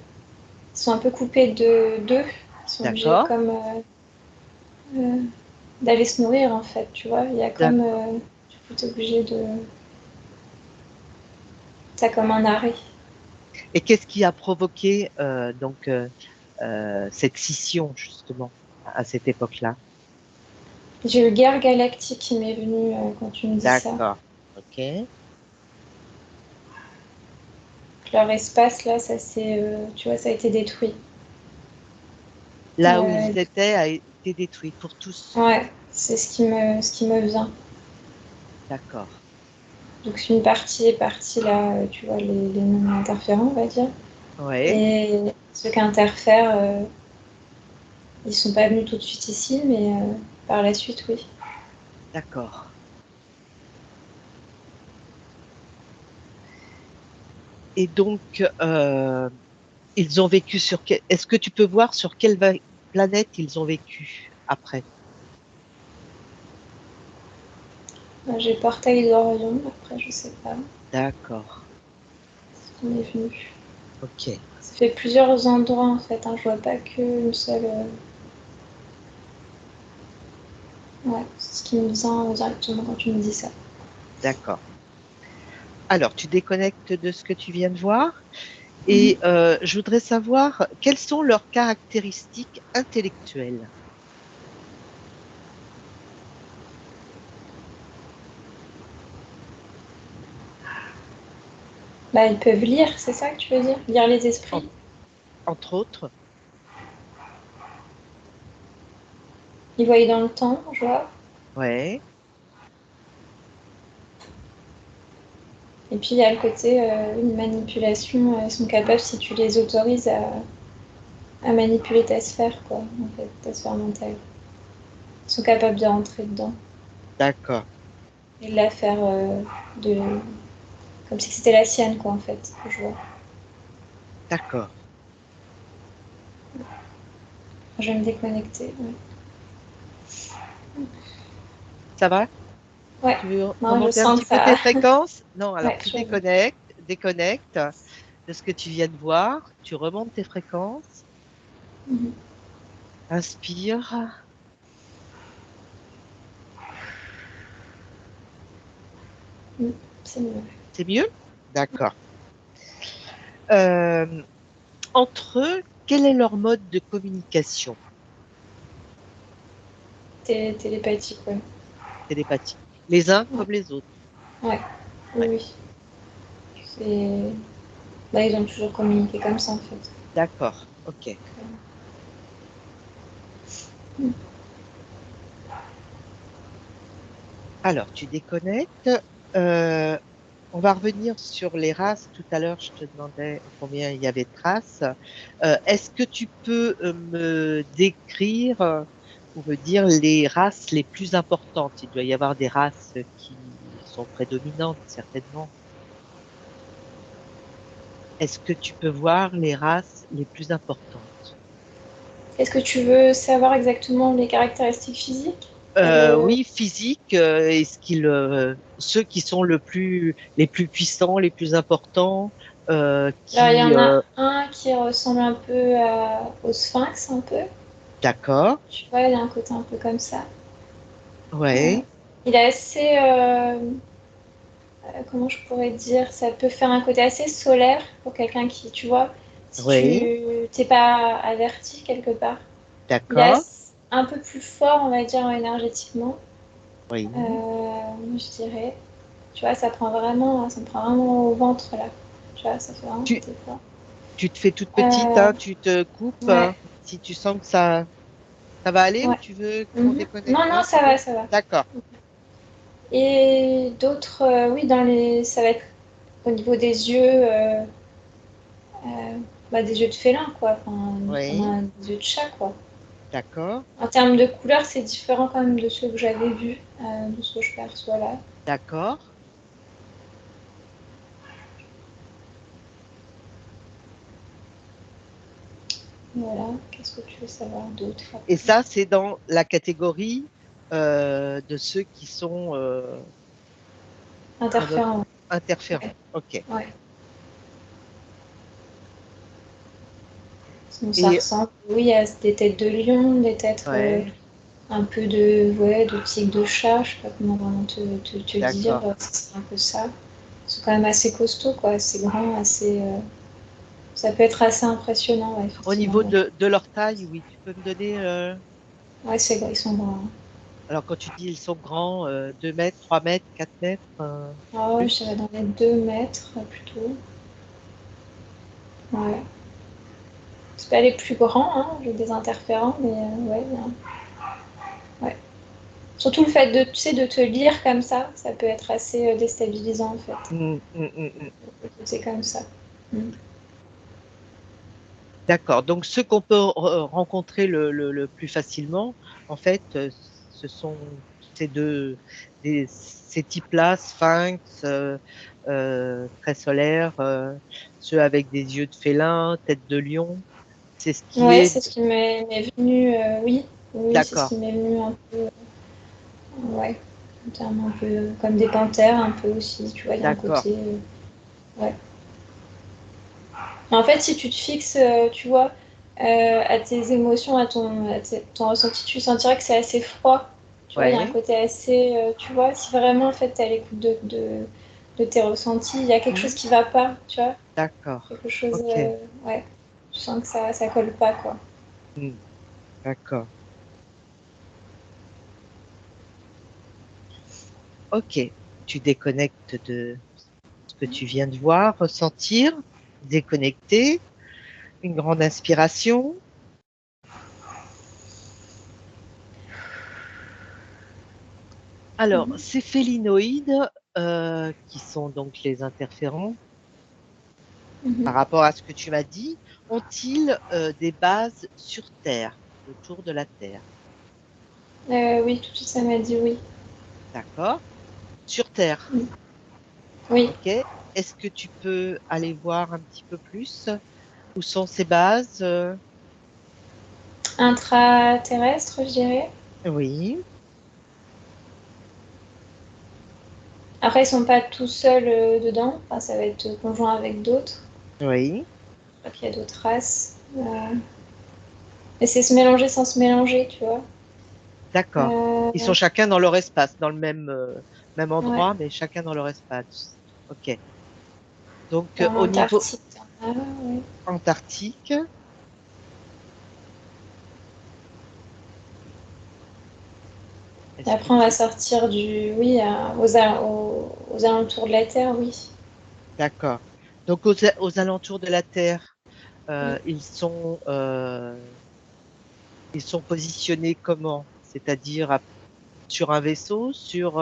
sont un peu coupés d'eux. Ils sont obligés D'accord, comme euh, d'aller se nourrir, en fait, tu vois. Il y a comme. d'accord. Du coup, tu es obligé de. T'as comme un arrêt. Et qu'est-ce qui a provoqué cette scission, justement, à cette époque-là? J'ai eu Guerre Galactique qui m'est venue quand tu me dis ça. D'accord. OK. Leur espace, là, ça s'est. Tu vois, ça a été détruit. Là où Euh, ils étaient a été détruit pour tous. ouais, c'est ce qui me vient. D'accord. Donc une partie est partie là, tu vois, les non-interférents, on va dire. Oui, Et ceux qui interfèrent, ils sont pas venus tout de suite ici, mais par la suite, oui. d'accord. Et donc, ils ont vécu sur quel... Est-ce que tu peux voir sur quelle planète ils ont vécu après? J'ai Portail d'Orion, après, je sais pas. D'accord. On est venu. OK. Ça fait plusieurs endroits en fait, hein. Je vois pas qu'une seule. Ouais, c'est ce qui me vient directement quand tu me dis ça. D'accord. Alors, tu déconnectes de ce que tu viens de voir Mhm. et je voudrais savoir quelles sont leurs caractéristiques intellectuelles. Bah, ils peuvent lire, c'est ça que tu veux dire? Lire les En- esprits? entre autres. Ils voient dans le temps, je vois. Ouais. Et puis il y a le côté une manipulation. Ils sont capables, si tu les autorises, à manipuler ta sphère, quoi, en fait, ta sphère mentale. Ils sont capables de rentrer dedans D'accord. et de la faire de... comme si c'était la sienne, quoi, en fait, je vois. D'accord. Je vais me déconnecter. Ouais. Ça va? Ouais, Tu veux non, je remonter un sens petit que peu ça. tes fréquences? Non, alors Ouais, tu je veux. déconnectes de ce que tu viens de voir, tu remontes tes fréquences, Mhm. inspire, Mhm. C'est mieux. c'est mieux? D'accord. Euh, entre eux, quel est leur mode de communication Télépathique, ouais. télépathique? Les uns Ouais, comme les autres. ouais. Oui, Ouais. oui. C'est... Là, ils ont toujours communiqué comme ça, en fait. D'accord, ok. Mhm. Alors, tu déconnectes. Euh, on va revenir sur les races. Tout à l'heure, je te demandais combien il y avait de races. Est-ce que tu peux me décrire ou me dire les races les plus importantes? Il doit y avoir des races qui sont prédominantes, certainement. Est-ce que tu peux voir les races les plus importantes? Est-ce que tu veux savoir exactement les caractéristiques physiques? Oui, physique, est-ce ceux qui sont les plus puissants, les plus importants, Alors, il y qui, en a un qui ressemble un peu au Sphinx, un peu. d'accord, Tu vois, il a un côté un peu comme ça. Euh, ouais, il est assez, comment je pourrais dire, ça peut faire un côté assez solaire pour quelqu'un qui, tu vois, si ouais, tu t'es pas averti quelque part. Il est d'accord, un peu plus fort, on va dire, énergétiquement, oui. je dirais. Tu vois, ça me prend vraiment au ventre, là. Tu vois, ça fait vraiment Tu, côté fort. tu te fais toute petite, Euh, hein, tu te coupes, ouais, si tu sens que ça va aller ou ouais. tu veux qu'on Mhm. déconnecte? Non, non, Non, c'est ça va, bon? ça va. D'accord, Et d'autres, oui, ça va être au niveau des yeux, euh, bah, des yeux de félin, quoi. Enfin, oui, des yeux de chat, quoi. d'accord, En termes de couleur, c'est différent quand même de ceux que j'avais vus, de ce que je perçois là. d'accord. Voilà. Qu'est-ce que tu veux savoir d'autre Et après? ça, c'est dans la catégorie de ceux qui sont à notre Interférent. interférents. Ouais. OK. Ouais. Donc ça Et ressemble, oui, à des têtes de lion, des têtes ouais, un peu de, ouais, de tigre de chat, je sais pas comment vraiment te dire, d'accord. c'est un peu ça. C'est quand même assez costaud, quoi, assez grand, assez. Ça peut être assez impressionnant, ouais, Au effectivement. niveau Ouais, de leur taille, oui, tu peux me donner. ouais ils sont grands. Hein. Alors, quand tu dis ils sont grands, 2 mètres, 3 mètres, 4 mètres, Ah ouais, je plus? dirais dans les 2 mètres plutôt. Ouais. C'est pas les plus grands, hein, j'ai des interférents, mais ouais, bien. Ouais. Surtout le fait de, tu sais, de te lire comme ça peut être assez déstabilisant en fait. Mm. C'est comme ça. Mm. D'accord. Donc, ceux qu'on peut rencontrer le plus facilement, en fait, ce sont ces types-là, sphinx, très solaires, ceux avec des yeux de félin, tête de lion. C'est ce qui Ouais, est. c'est ce qui m'est venu, oui, oui, c'est ce D'accord. qui m'est venu un peu, ouais, en termes un peu comme des panthères, un peu aussi, tu vois, il y a un D'accord. côté, ouais. En fait, si tu te fixes, tu vois, à tes émotions, ton ressenti, tu sentiras que c'est assez froid. Tu vois, il y a un Ouais. côté assez, tu vois, si vraiment en fait tu es à l'écoute de tes ressentis, il y a quelque chose Hmm. qui va pas, tu vois, D'accord. quelque chose, Ok. ouais, tu sens que ça colle pas, quoi. Hmm. D'accord. Ok. Tu déconnectes de ce que tu viens de voir, ressentir, déconnecter, une grande inspiration. Alors, Mhm. ces félinoïdes, qui sont donc les interférents, Mhm. par rapport à ce que tu m'as dit, ont-ils des bases sur Terre, autour de la Terre? Oui, tout ça m'a dit oui. D'accord? Sur Terre, Mm. Oui, ok? Est-ce que tu peux aller voir un petit peu plus où sont ces bases? intraterrestre, je dirais. Oui, Après, ils sont pas tout seuls dedans. Enfin, ça va être conjoint avec d'autres. oui, Je crois qu'il y a d'autres races. Et c'est se mélanger sans se mélanger, tu vois. d'accord. Ils sont Euh, chacun dans leur espace, dans le même ouais. endroit, mais chacun dans leur espace. Ok. Donc, Dans au niveau l'Antarctique, t'en as, ouais. antarctique, Et est-ce que après, on va tu... sortir du. Oui, aux alentours de la Terre, oui. D'accord. Donc, aux alentours de la Terre, Mm. ils sont positionnés comment? C'est-à-dire sur un vaisseau, sur...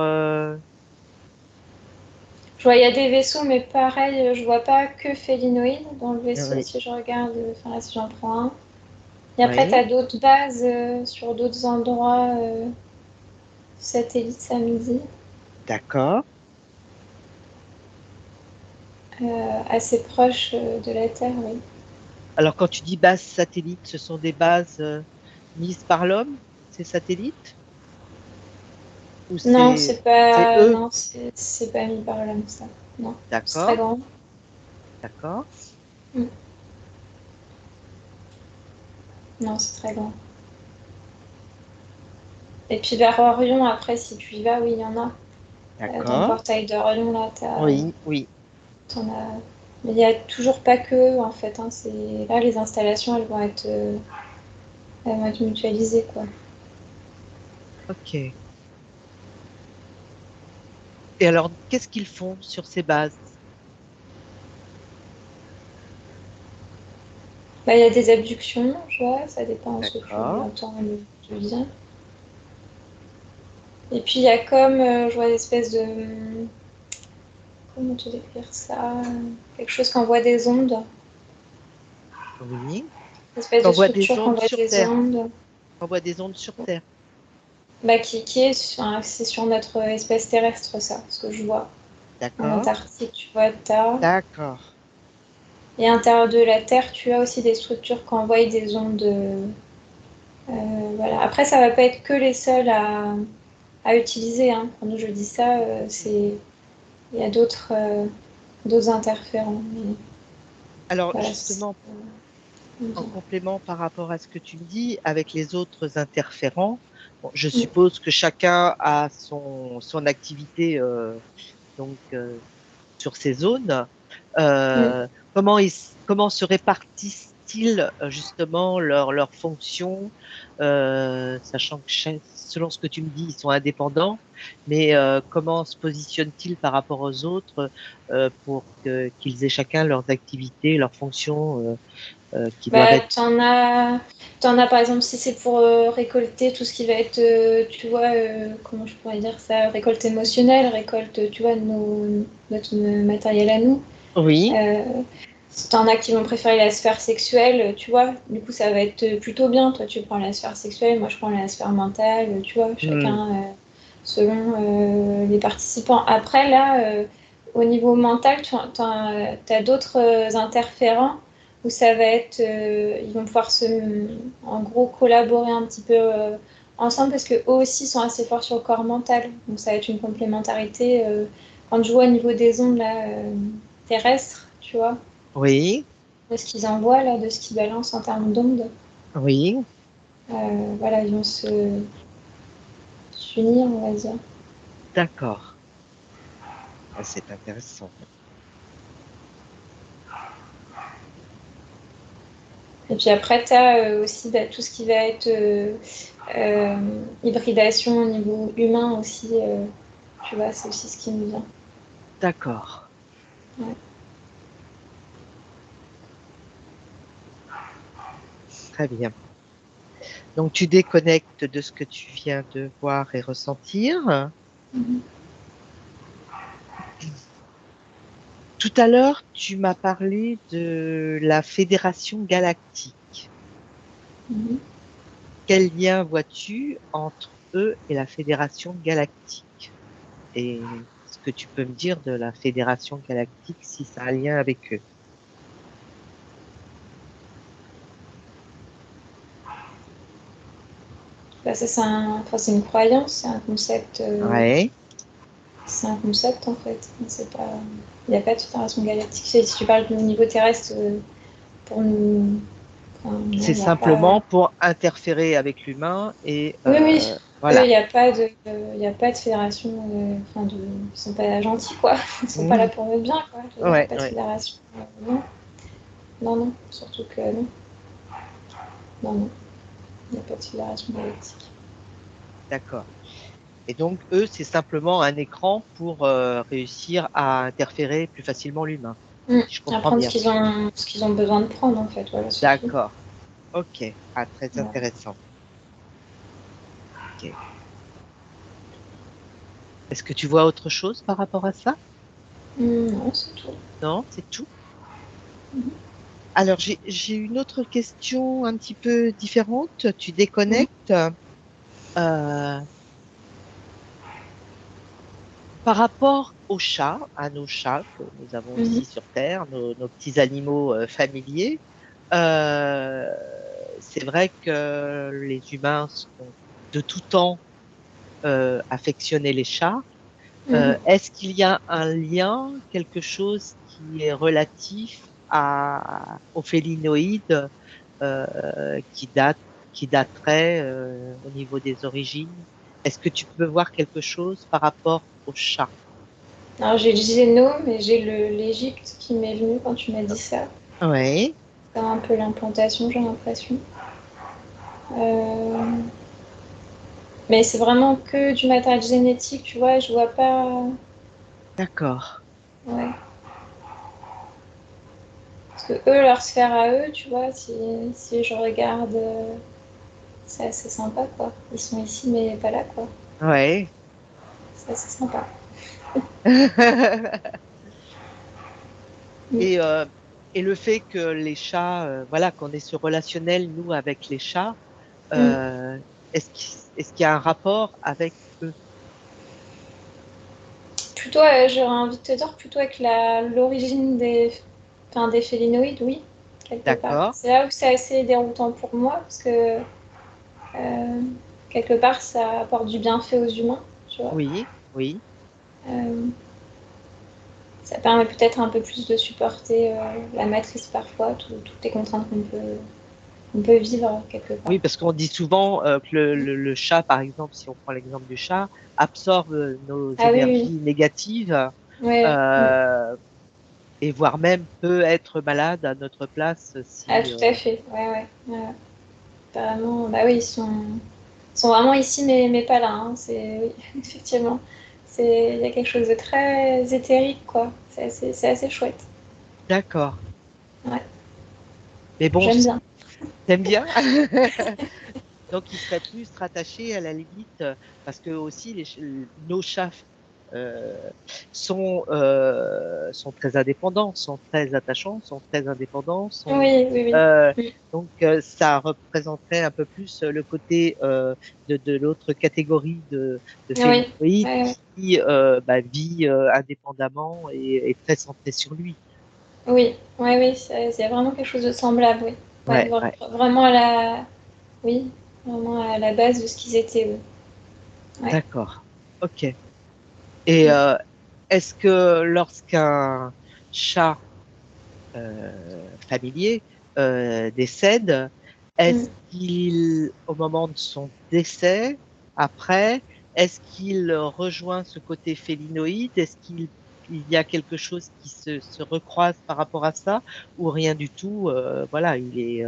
Je vois, il y a des vaisseaux, mais pareil, je vois pas que félinoïdes dans le vaisseau Oui, si je regarde. Enfin, là, si j'en prends un. Et après, tu oui, as d'autres bases sur d'autres endroits satellites, ça me dit. d'accord. Assez proche de la Terre, oui. Alors, quand tu dis bases satellites, ce sont des bases mises par l'homme, ces satellites? Ou Non, c'est eux? c'est pas mis par l'homme, ça. Non, c'est très D'accord, grand. d'accord, Mm. Non, c'est très grand. Et puis vers Orion, après, si tu y vas, oui, il y en a. Dans le d'accord. portail d'Orion, là, Oui, oui. t'en as. Mais il n'y a toujours pas que, en fait. Hein, là, les installations, elles vont être mutualisées, quoi. Ok. Et alors, qu'est-ce qu'ils font sur ces bases? Bah, il y a des abductions, je vois, ça dépend de ce que tu D'accord. entends de dire. Et puis, il y a comme, je vois, des espèces de. Comment te décrire ça? Quelque chose qui envoie des ondes. Oui. Une espèce de T'envoies des structure qui ondes envoie sur des Terre. ondes. T'envoies des ondes sur Terre. Bah, qui est, enfin, c'est sur notre espèce terrestre, ça, ce que je vois. En D'accord. Antarctique, tu vois, t'as. D'accord. Et à l'intérieur de la Terre, tu as aussi des structures qui envoient des ondes. Voilà. Après, ça va pas être que les seuls à utiliser. Hein. Quand je dis ça, il y a d'autres interférents. Mais Alors, voilà, justement, en complément par rapport à ce que tu me dis, avec les autres interférents, bon, je Mm. suppose que chacun a son activité donc sur ces zones. Mm. Euh, comment se répartissent-ils justement leurs fonctions, sachant que selon ce que tu me dis, ils sont indépendants, mais comment se positionnent-ils par rapport aux autres pour qu'ils aient chacun leurs activités, leurs fonctions qui doivent Bah, être. t'en as par exemple si c'est pour récolter tout ce qui va être, tu vois, comment je pourrais dire ça, récolte émotionnelle, récolte, tu vois, notre matériel à nous. Oui. Euh, T'en as qui vont préférer la sphère sexuelle, tu vois. Du coup, ça va être plutôt bien. Toi, tu prends la sphère sexuelle, moi, je prends la sphère mentale, tu vois, Hmm. chacun selon les participants. Après, là, au niveau mental, tu as d'autres interférents où ça va être. Ils vont pouvoir en gros, collaborer un petit peu ensemble parce qu'eux aussi sont assez forts sur le corps mental. Donc, ça va être une complémentarité. Quand je vois au niveau des ondes, là, terrestres, tu vois Oui. de ce qu'ils envoient, là, de ce qu'ils balancent en termes d'ondes. Oui. Voilà, ils vont s'unir, on va dire. D'accord. Ah, c'est intéressant. Et puis après, tu as aussi bah, tout ce qui va être hybridation au niveau humain aussi. Tu vois, c'est aussi ce qui me vient. D'accord. Ouais. Très bien. Donc, tu déconnectes de ce que tu viens de voir et ressentir. Mhm. Tout à l'heure, tu m'as parlé de la Fédération galactique. Mhm. Quel lien vois-tu entre eux et la Fédération galactique? Et ce que tu peux me dire de la Fédération galactique, si ça a un lien avec eux. Bah, ça, enfin, c'est une croyance, Ouais. c'est un concept en fait. C'est pas, il n'y a pas de fédération galactique. Si tu parles du niveau terrestre, pour nous, enfin, non, C'est il n'y a pas. simplement pour interférer avec l'humain et Oui, oui. Eux, voilà. il y a pas de fédération. Enfin, ils sont pas gentils, quoi. Ils sont pas là Mhm. pour notre bien, quoi. Je veux dire, il n'y a Ouais, pas de ouais. fédération. Non, non, non. Surtout que non, non, non. Il n'y a pas de fédération galactique. D'accord. Et donc, eux, c'est simplement un écran pour réussir à interférer plus facilement l'humain, si je À comprends prendre bien. ce qu'ils ont besoin de prendre, en fait. Voilà, surtout. D'accord. Ok. Ah, très Voilà. intéressant. Ok. Est-ce que tu vois autre chose par rapport à ça? Non, c'est tout. Non, c'est tout. Alors, j'ai une autre question un petit peu différente. Tu Mhm. déconnectes. Euh, Par rapport aux chats, à nos chats que nous avons Mhm. ici sur Terre, nos petits animaux familiers, euh, c'est vrai que les humains sont de tout temps affectionnait les chats. Mhm. Est-ce qu'il y a un lien, quelque chose qui est relatif aux félinoïdes qui qui daterait au niveau des origines? Est-ce que tu peux voir quelque chose par rapport au chat? Alors j'ai le génome et j'ai l'Égypte qui m'est venu quand tu m'as dit ça. Oui, C'est un peu l'implantation, j'ai l'impression. Euh, Mais c'est vraiment que du matériel génétique, tu vois, je vois pas. d'accord. Ouais. Parce que eux, leur sphère à eux, tu vois, si je regarde, c'est assez sympa, quoi. Ils sont ici, mais pas là, quoi. Ouais. C'est assez sympa. Mm. Et, euh, et le fait que les chats, voilà, qu'on est ce relationnel, nous, avec les chats, Mm. euh, est-ce qu'il y a un rapport avec eux? Plutôt, j'aurais envie de te dire, plutôt avec l'origine enfin, des félinoïdes, oui, quelque part. D'accord. C'est là où c'est assez déroutant pour moi, parce que euh, quelque part, ça apporte du bienfait aux humains, tu vois. Oui, oui, Euh, Ça permet peut-être un peu plus de supporter la matrice parfois, toutes les contraintes qu'on peut vivre quelque part. oui, parce qu'on dit souvent que le chat, par exemple, si on prend l'exemple du chat, absorbe nos Ah oui, oui, énergies négatives ouais. Mm. euh, et voire même peut être malade à notre place Ah si. tout à fait, ouais, ouais. Ouais. Apparemment, bah oui, sont vraiment ici, mais pas là. Hein. C'est, oui, effectivement. Il y a quelque chose de très éthérique, quoi. C'est assez chouette. D'accord. Ouais, Mais bon, j'aime bien. t'aimes bien? Donc, il serait plus rattaché à la limite, parce que aussi nos chats euh, sont très indépendants, sont très attachants, sont très indépendants, Oui, oui, oui. euh, Mm. donc ça représenterait un peu plus le côté de l'autre catégorie de Oui, ouais, félinoïdes ouais. qui bah, vit indépendamment et est très centré sur lui. Oui, ouais, oui, c'est vraiment quelque chose de semblable, oui. Ouais, Ouais, ouais, vraiment à la, oui, vraiment à la base de ce qu'ils étaient, oui. Ouais. d'accord. Ok. Et Mm. est-ce que lorsqu'un chat familier décède, est-ce Mm. qu'il, au moment de son décès, après, est-ce qu'il rejoint ce côté félinoïde? Est-ce il y a quelque chose qui se recroise par rapport à ça ou rien du tout? Voilà, il est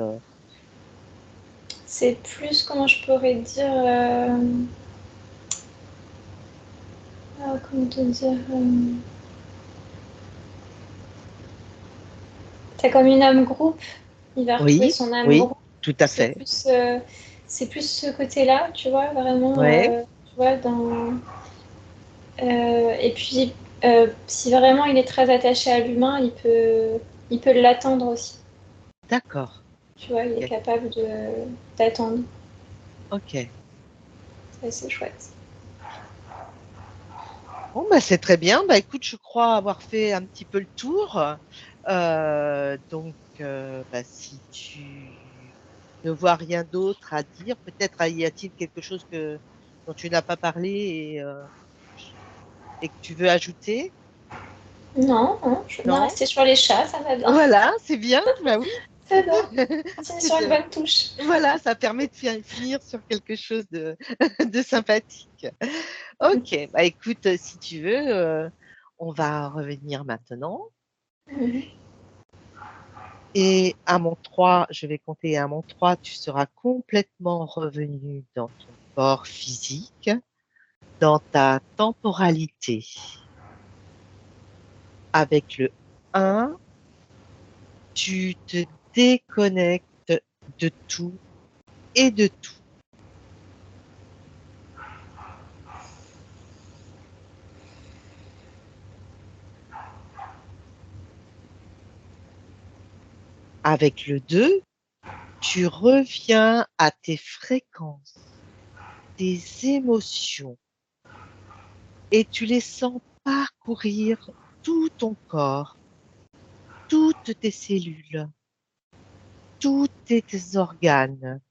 C'est plus, comment je pourrais dire, comment te dire, t'as comme une âme groupe, il va retrouver oui, son âme oui, groupe. tout à C'est fait. plus, euh, c'est plus ce côté-là, tu vois, vraiment, Ouais, tu vois, et puis, si vraiment il est très attaché à l'humain, il peut l'attendre aussi. d'accord. Tu vois, il est Ok. capable d'attendre. Ok. C'est assez chouette. Bon, bah, c'est très bien. Bah, écoute, je crois avoir fait un petit peu le tour. Bah, si tu ne vois rien d'autre à dire, peut-être y a-t-il quelque chose dont tu n'as pas parlé et que tu veux ajouter? Non, non, je veux bien Non? rester sur les chats, ça va bien. Voilà, c'est bien. Bah oui. Ça va. Continue sur une bonne touche. Voilà, ça permet de finir sur quelque chose de sympathique. Ok, bah écoute, si tu veux, on va revenir maintenant. Mhm. Et à mon 3, je vais compter à mon 3, tu seras complètement revenu dans ton corps physique, dans ta temporalité. Avec le 1, tu te déconnectes de tout et de tout. Avec le 2, tu reviens à tes fréquences, tes émotions, et tu les sens parcourir tout ton corps, toutes tes cellules, tous tes organes.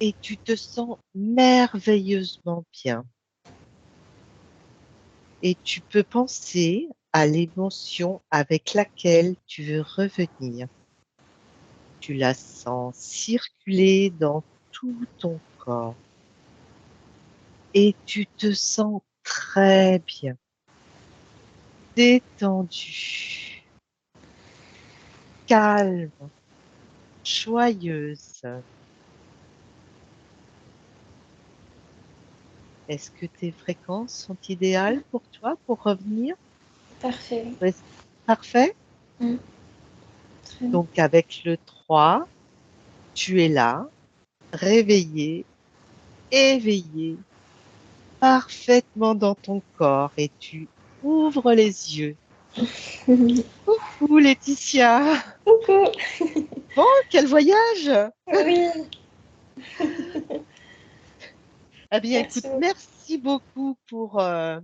et tu te sens merveilleusement bien. Et tu peux penser à l'émotion avec laquelle tu veux revenir. Tu la sens circuler dans tout ton corps et tu te sens très bien, détendue, calme, joyeuse. Est-ce que tes fréquences sont idéales pour toi pour revenir? Parfait. Ouais, parfait. Mm. Très bien. Donc avec le 3, tu es là, réveillé, éveillé, parfaitement dans ton corps et tu ouvres les yeux. Coucou Laetitia. Coucou. Bon, quel voyage! Oui, Eh bien, écoute, merci beaucoup. merci beaucoup pour Bah,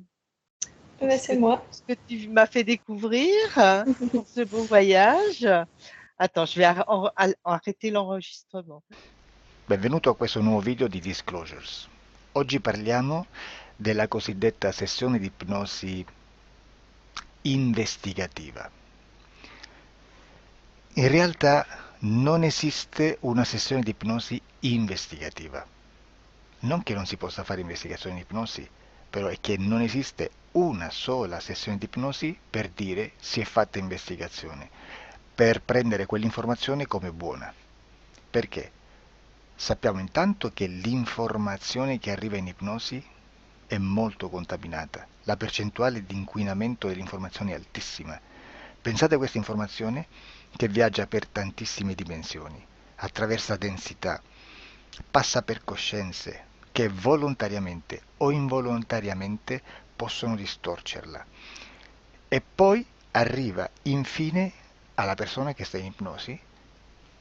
c'est moi. ce que tu m'as fait découvrir, pour ce beau voyage. Attends, je vais arrêter l'enregistrement. Benvenuto a questo nuovo video di Disclosures. Oggi parliamo della cosiddetta sessione di ipnosi investigativa. In realtà non esiste una sessione di ipnosi investigativa. Non che non si possa fare investigazione di ipnosi, però è che non esiste una sola sessione di ipnosi per dire si è fatta investigazione, per prendere quell'informazione come buona. Perché? Sappiamo intanto che l'informazione che arriva in ipnosi è molto contaminata, la percentuale di inquinamento dell'informazione è altissima. Pensate a questa informazione che viaggia per tantissime dimensioni, attraversa densità, passa per coscienze che volontariamente o involontariamente possono distorcerla e poi arriva infine alla persona che sta in ipnosi,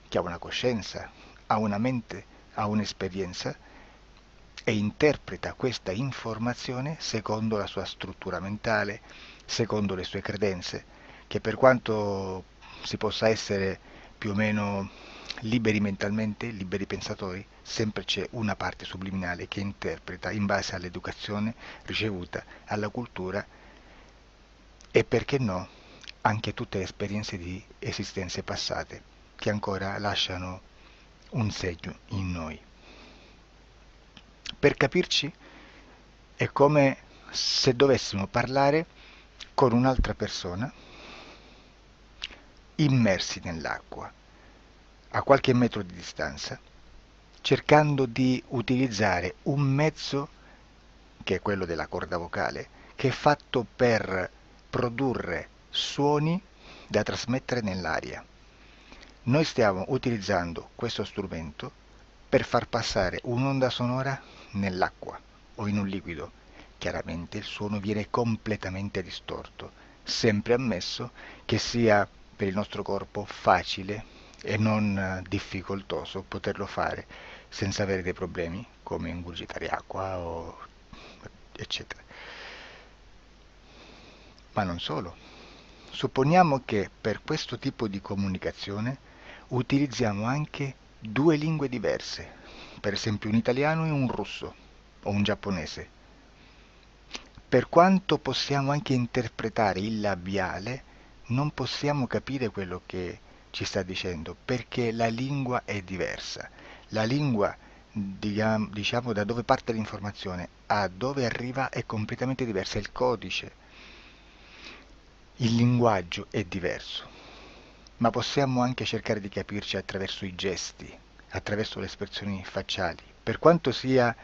che ha una coscienza, ha una mente, ha un'esperienza e interpreta questa informazione secondo la sua struttura mentale, secondo le sue credenze, che per quanto si possa essere più o meno liberi mentalmente, liberi pensatori, sempre c'è una parte subliminale che interpreta in base all'educazione ricevuta, alla cultura e perché no, anche tutte le esperienze di esistenze passate che ancora lasciano un segno in noi. Per capirci, è come se dovessimo parlare con un'altra persona immersi nell'acqua, a qualche metro di distanza, cercando di utilizzare un mezzo, che è quello della corda vocale, che è fatto per produrre suoni da trasmettere nell'aria. Noi stiamo utilizzando questo strumento per far passare un'onda sonora nell'acqua o in un liquido. Chiaramente il suono viene completamente distorto, sempre ammesso che sia per il nostro corpo facile e non difficoltoso poterlo fare senza avere dei problemi come ingurgitare acqua o eccetera. Ma non solo. Supponiamo che per questo tipo di comunicazione utilizziamo anche due lingue diverse, per esempio un italiano e un russo o un giapponese. Per quanto possiamo anche interpretare il labiale, non possiamo capire quello che ci sta dicendo, perché la lingua è diversa. La lingua, diciamo, da dove parte l'informazione a dove arriva è completamente diversa, il codice, il linguaggio è diverso, ma possiamo anche cercare di capirci attraverso i gesti, attraverso le espressioni facciali. Per quanto sia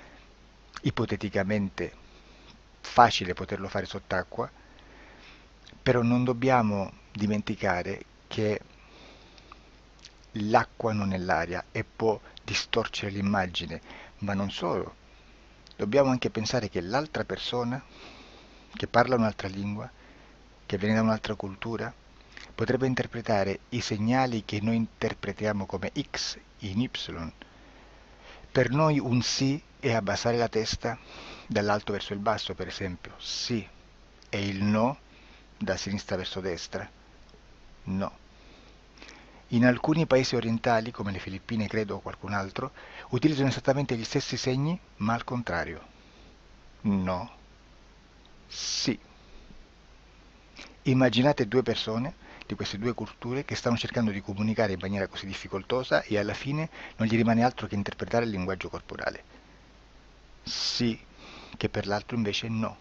ipoteticamente facile poterlo fare sott'acqua, però non dobbiamo dimenticare che l'acqua non è l'aria e può distorcere l'immagine, ma non solo. Dobbiamo anche pensare che l'altra persona, che parla un'altra lingua, che viene da un'altra cultura, potrebbe interpretare i segnali che noi interpretiamo come X in Y. Per noi un sì è abbassare la testa dall'alto verso il basso, per esempio, sì, e il no da sinistra verso destra, no. in alcuni paesi orientali, come le Filippine credo o qualcun altro, utilizzano esattamente gli stessi segni, ma al contrario. No. Sì. Immaginate due persone di queste due culture che stanno cercando di comunicare in maniera così difficoltosa e alla fine non gli rimane altro che interpretare il linguaggio corporale. Sì, che per l'altro invece no.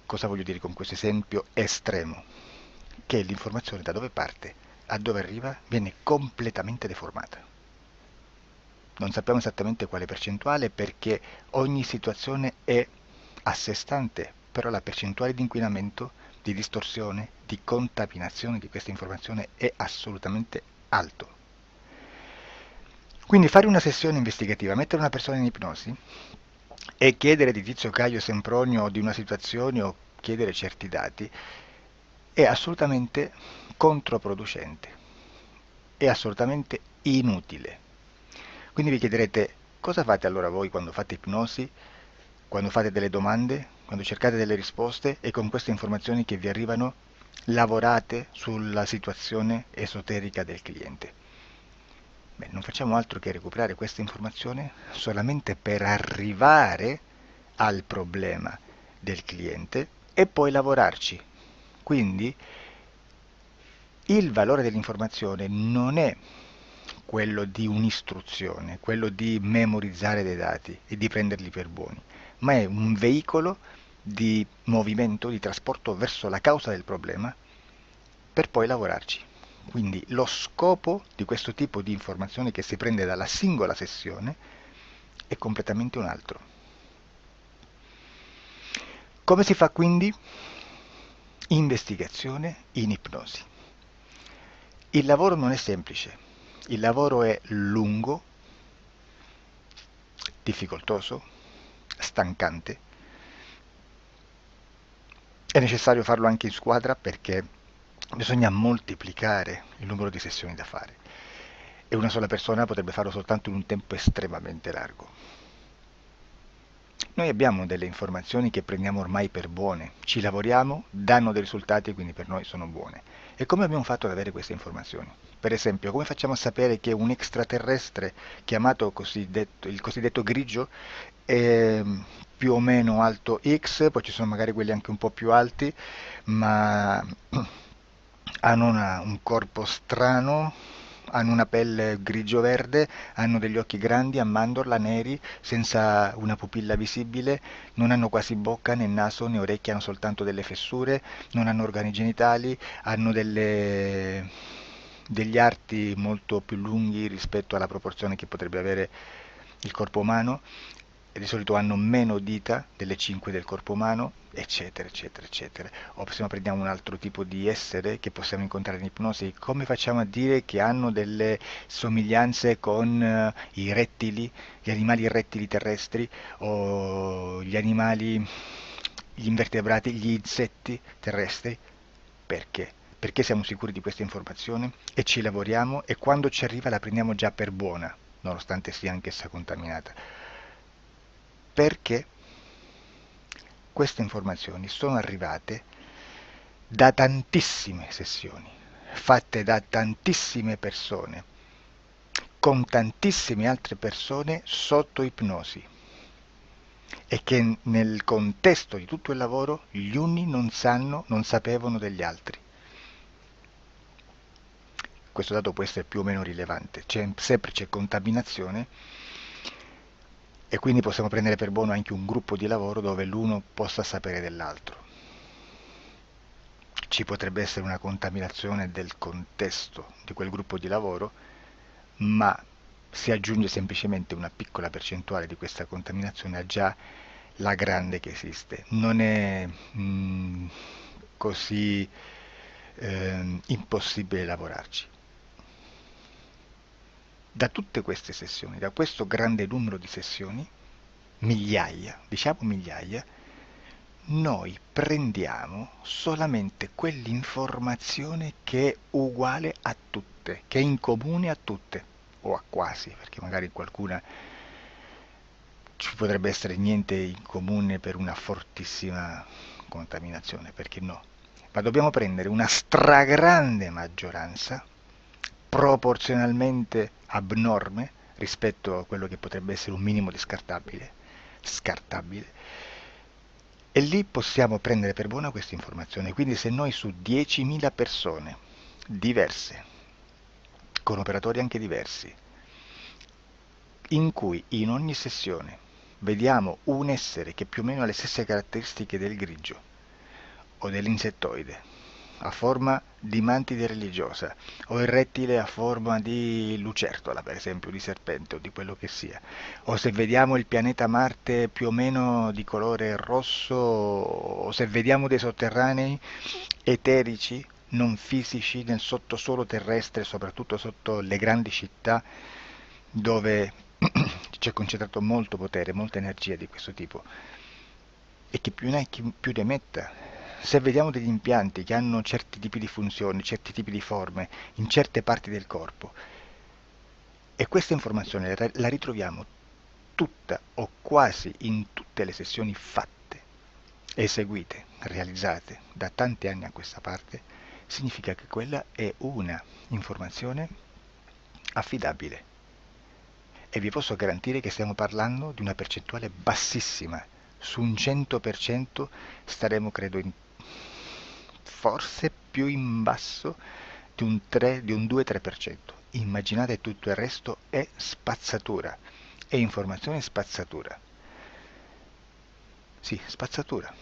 Cosa voglio dire con questo esempio estremo? Che l'informazione da dove parte a dove arriva viene completamente deformata. Non sappiamo esattamente quale percentuale perché ogni situazione è a sé stante, però la percentuale di inquinamento, di distorsione, di contaminazione di questa informazione è assolutamente alto. Quindi fare una sessione investigativa, mettere una persona in ipnosi e chiedere di Tizio Caio Sempronio di una situazione o chiedere certi dati è assolutamente controproducente, è assolutamente inutile. Quindi vi chiederete cosa fate allora voi quando fate ipnosi, quando fate delle domande, quando cercate delle risposte e con queste informazioni che vi arrivano lavorate sulla situazione esoterica del cliente. Beh, non facciamo altro che recuperare questa informazione solamente per arrivare al problema del cliente e poi lavorarci. Quindi il valore dell'informazione non è quello di un'istruzione, quello di memorizzare dei dati e di prenderli per buoni, ma è un veicolo di movimento, di trasporto verso la causa del problema per poi lavorarci. Quindi lo scopo di questo tipo di informazione che si prende dalla singola sessione è completamente un altro. Come si fa quindi? Investigazione in ipnosi. Il lavoro non è semplice, il lavoro è lungo, difficoltoso, stancante. È necessario farlo anche in squadra perché bisogna moltiplicare il numero di sessioni da fare e una sola persona potrebbe farlo soltanto in un tempo estremamente largo. Noi abbiamo delle informazioni che prendiamo ormai per buone, ci lavoriamo, danno dei risultati e quindi per noi sono buone. E come abbiamo fatto ad avere queste informazioni? Per esempio, come facciamo a sapere che un extraterrestre chiamato il cosiddetto grigio è più o meno alto X, poi ci sono magari quelli anche un po' più alti, ma hanno un corpo strano, hanno una pelle grigio-verde, hanno degli occhi grandi a mandorla, neri, senza una pupilla visibile, non hanno quasi bocca né naso né orecchie, hanno soltanto delle fessure, non hanno organi genitali, hanno degli arti molto più lunghi rispetto alla proporzione che potrebbe avere il corpo umano, e di solito hanno meno dita delle 5 del corpo umano, eccetera, eccetera, eccetera. O se no prendiamo un altro tipo di essere che possiamo incontrare in ipnosi, come facciamo a dire che hanno delle somiglianze con i rettili, gli animali rettili terrestri o gli invertebrati, gli insetti terrestri? Perché? Perché siamo sicuri di questa informazione e ci lavoriamo e quando ci arriva la prendiamo già per buona, nonostante sia anch'essa contaminata. Perché queste informazioni sono arrivate da tantissime sessioni, fatte da tantissime persone, con tantissime altre persone sotto ipnosi e che nel contesto di tutto il lavoro gli uni non sapevano degli altri. Questo dato può essere più o meno rilevante, sempre c'è contaminazione e quindi possiamo prendere per buono anche un gruppo di lavoro dove l'uno possa sapere dell'altro. Ci potrebbe essere una contaminazione del contesto di quel gruppo di lavoro, ma si aggiunge semplicemente una piccola percentuale di questa contaminazione a già la grande che esiste. Non è così impossibile lavorarci. Da tutte queste sessioni, da questo grande numero di sessioni, migliaia, diciamo migliaia, noi prendiamo solamente quell'informazione che è uguale a tutte, che è in comune a tutte, o a quasi, perché magari qualcuna ci potrebbe essere niente in comune per una fortissima contaminazione, perché no? Ma dobbiamo prendere una stragrande maggioranza proporzionalmente abnorme rispetto a quello che potrebbe essere un minimo di scartabile, e lì possiamo prendere per buona questa informazione. Quindi se noi su 10.000 persone diverse, con operatori anche diversi, in cui in ogni sessione vediamo un essere che più o meno ha le stesse caratteristiche del grigio o dell'insettoide, a forma di mantide religiosa, o il rettile a forma di lucertola, per esempio, di serpente o di quello che sia, o se vediamo il pianeta Marte più o meno di colore rosso, o se vediamo dei sotterranei eterici, non fisici, nel sottosuolo terrestre, soprattutto sotto le grandi città, dove c'è concentrato molto potere, molta energia di questo tipo, e che più ne hai più ne metta. Se vediamo degli impianti che hanno certi tipi di funzioni, certi tipi di forme in certe parti del corpo, e questa informazione la ritroviamo tutta o quasi in tutte le sessioni fatte, eseguite, realizzate da tanti anni a questa parte, significa che quella è una informazione affidabile. E vi posso garantire che stiamo parlando di una percentuale bassissima. Su un 100% staremo, credo, forse più in basso di un 2-3%. Immaginate, tutto il resto è spazzatura, è informazione spazzatura. Sì, spazzatura.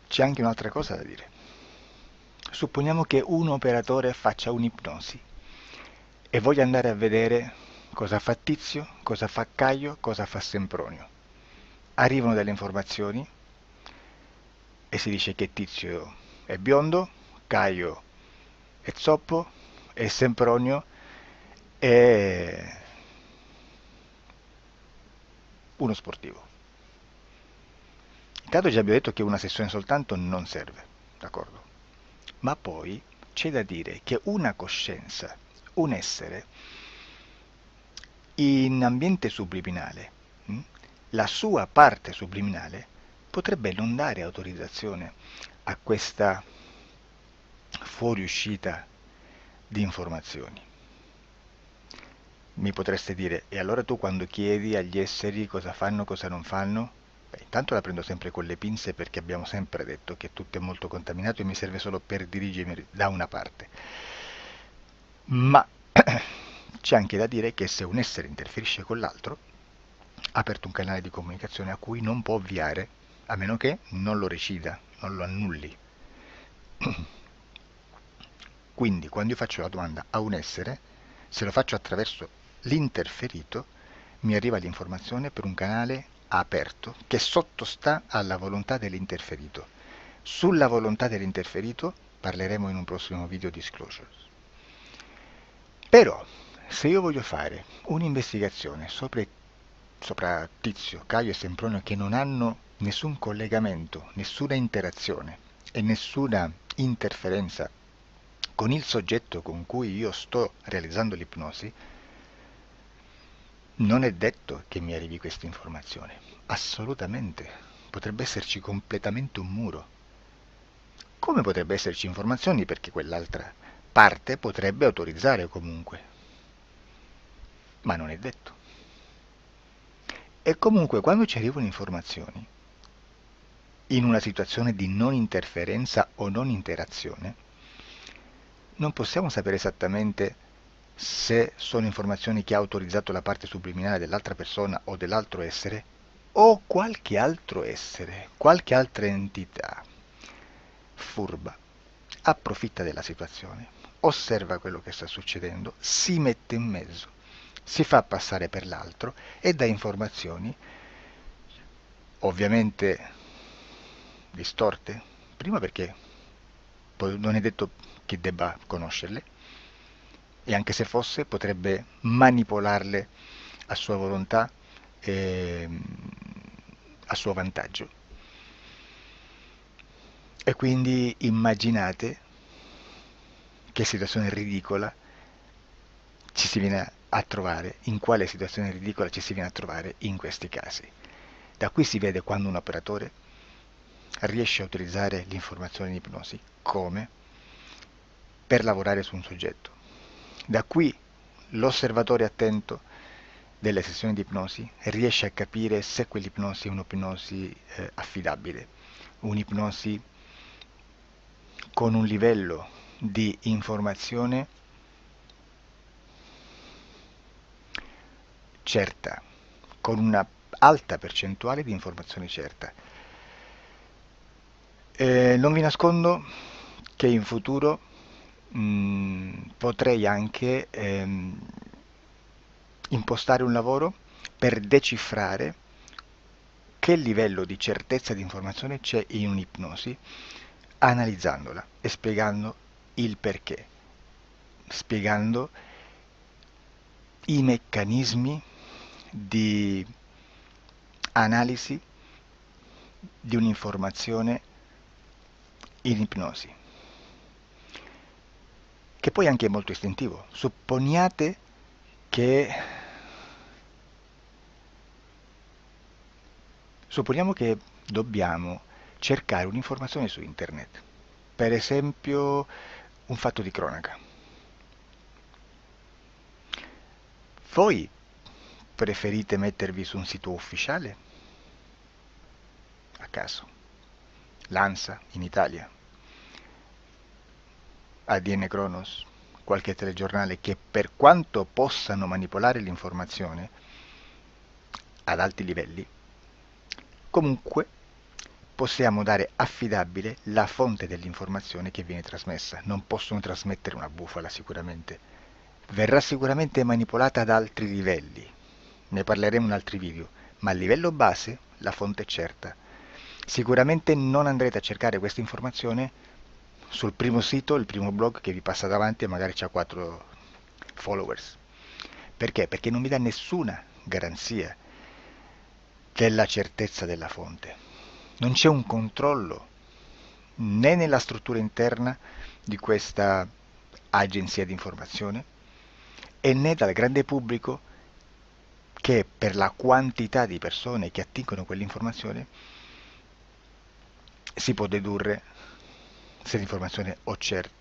C'è anche un'altra cosa da dire. Supponiamo che un operatore faccia un'ipnosi e voglia andare a vedere cosa fa Tizio, cosa fa Caio, cosa fa Sempronio. Arrivano delle informazioni e si dice che Tizio è biondo, Caio è zoppo e Sempronio è uno sportivo. Intanto già abbiamo detto che una sessione soltanto non serve, d'accordo? Ma poi c'è da dire che una coscienza, un essere, in ambiente subliminale, la sua parte subliminale potrebbe non dare autorizzazione a questa fuoriuscita di informazioni. Mi potreste dire, e allora tu quando chiedi agli esseri cosa fanno, cosa non fanno? Beh, intanto la prendo sempre con le pinze, perché abbiamo sempre detto che tutto è molto contaminato e mi serve solo per dirigermi da una parte. Ma c'è anche da dire che se un essere interferisce con l'altro, ha aperto un canale di comunicazione a cui non può ovviare, a meno che non lo recida, non lo annulli. Quindi quando io faccio la domanda a un essere, se lo faccio attraverso l'interferito, mi arriva l'informazione per un canale aperto che sottostà alla volontà dell'interferito. Sulla volontà dell'interferito parleremo in un prossimo video disclosures. Però, se io voglio fare un'investigazione sopra Tizio, Caio e Sempronio, che non hanno nessun collegamento, nessuna interazione e nessuna interferenza con il soggetto con cui io sto realizzando l'ipnosi, non è detto che mi arrivi questa informazione. Assolutamente. Potrebbe esserci completamente un muro. Come potrebbe esserci informazioni, perché quell'altra parte potrebbe autorizzare comunque. Ma non è detto. E comunque quando ci arrivano informazioni, in una situazione di non interferenza o non interazione, non possiamo sapere esattamente se sono informazioni che ha autorizzato la parte subliminale dell'altra persona o dell'altro essere, o qualche altro essere, qualche altra entità furba approfitta della situazione, osserva quello che sta succedendo, si mette in mezzo, si fa passare per l'altro e dà informazioni ovviamente distorte, prima perché poi non è detto che debba conoscerle, e anche se fosse potrebbe manipolarle a sua volontà e a suo vantaggio. E quindi immaginate che situazione ridicola ci si viene a trovare, in quale situazione ridicola ci si viene a trovare in questi casi. Da qui si vede quando un operatore riesce a utilizzare l'informazione in ipnosi. Come? Per lavorare su un soggetto. Da qui l'osservatore attento delle sessioni di ipnosi riesce a capire se quell'ipnosi è un'ipnosi affidabile, un'ipnosi con un livello di informazione certa, con una alta percentuale di informazione certa. Non vi nascondo che in futuro potrei anche impostare un lavoro per decifrare che livello di certezza di informazione c'è in un'ipnosi, analizzandola e spiegando il perché, spiegando i meccanismi di analisi di un'informazione in ipnosi, che poi anche è molto istintivo. Supponiamo che dobbiamo cercare un'informazione su internet, per esempio un fatto di cronaca. Voi preferite mettervi su un sito ufficiale? A caso. L'ANSA in Italia, ADN Kronos, qualche telegiornale che per quanto possano manipolare l'informazione ad alti livelli, comunque possiamo dare affidabile la fonte dell'informazione che viene trasmessa. Non possono trasmettere una bufala sicuramente. Verrà sicuramente manipolata ad altri livelli. Ne parleremo in altri video, ma a livello base la fonte è certa. Sicuramente non andrete a cercare questa informazione sul primo sito, il primo blog che vi passa davanti e magari ha 4 followers. Perché? Perché non vi dà nessuna garanzia della certezza della fonte. Non c'è un controllo né nella struttura interna di questa agenzia di informazione e né dal grande pubblico, che per la quantità di persone che attingono quell'informazione si può dedurre se l'informazione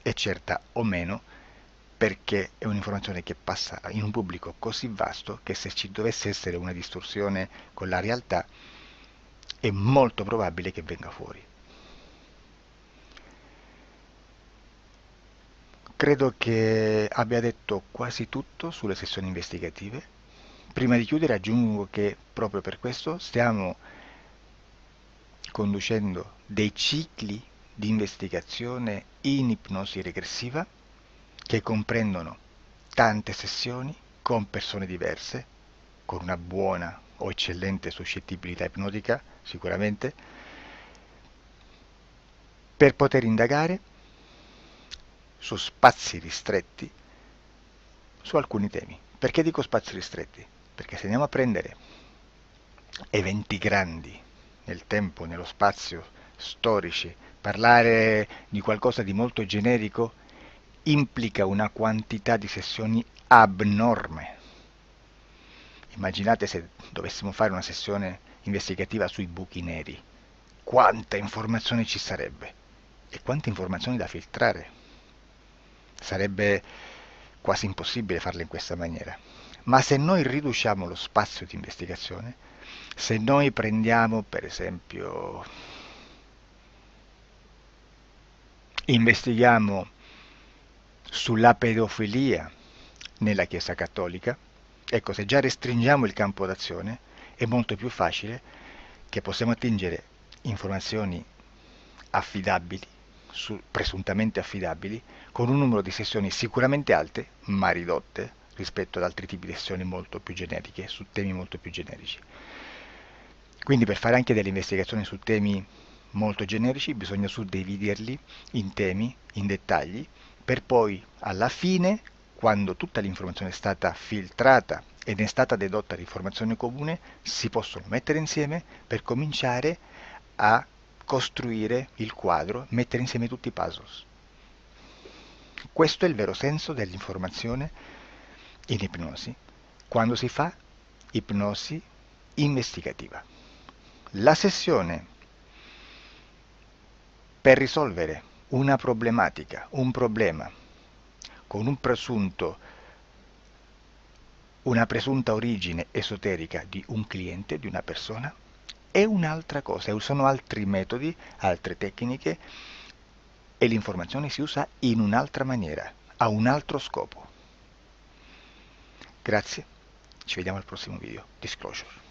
è certa o meno, perché è un'informazione che passa in un pubblico così vasto che se ci dovesse essere una distorsione con la realtà è molto probabile che venga fuori. Credo che abbia detto quasi tutto sulle sessioni investigative. Prima di chiudere aggiungo che proprio per questo stiamo conducendo dei cicli di investigazione in ipnosi regressiva che comprendono tante sessioni con persone diverse, con una buona o eccellente suscettibilità ipnotica sicuramente, per poter indagare su spazi ristretti su alcuni temi. Perché dico spazi ristretti? Perché se andiamo a prendere eventi grandi nel tempo, nello spazio, storici, parlare di qualcosa di molto generico implica una quantità di sessioni abnorme. Immaginate se dovessimo fare una sessione investigativa sui buchi neri, quanta informazione ci sarebbe e quante informazioni da filtrare. Sarebbe quasi impossibile farlo in questa maniera. Ma se noi riduciamo lo spazio di investigazione, se noi prendiamo per esempio, investighiamo sulla pedofilia nella Chiesa Cattolica, ecco, se già restringiamo il campo d'azione è molto più facile che possiamo attingere informazioni affidabili, presuntamente affidabili, con un numero di sessioni sicuramente alte, ma ridotte rispetto ad altri tipi di sessioni molto più generiche, su temi molto più generici. Quindi per fare anche delle investigazioni su temi molto generici bisogna suddividerli in temi, in dettagli, per poi alla fine, quando tutta l'informazione è stata filtrata ed è stata dedotta l'informazione comune, si possono mettere insieme per cominciare a costruire il quadro, mettere insieme tutti i puzzles. Questo è il vero senso dell'informazione in ipnosi, quando si fa ipnosi investigativa. La sessione per risolvere una problematica, un problema, con una presunta origine esoterica di un cliente, di una persona, è un'altra cosa, sono altri metodi, altre tecniche e l'informazione si usa in un'altra maniera, ha un altro scopo. Grazie, ci vediamo al prossimo video. Disclosure.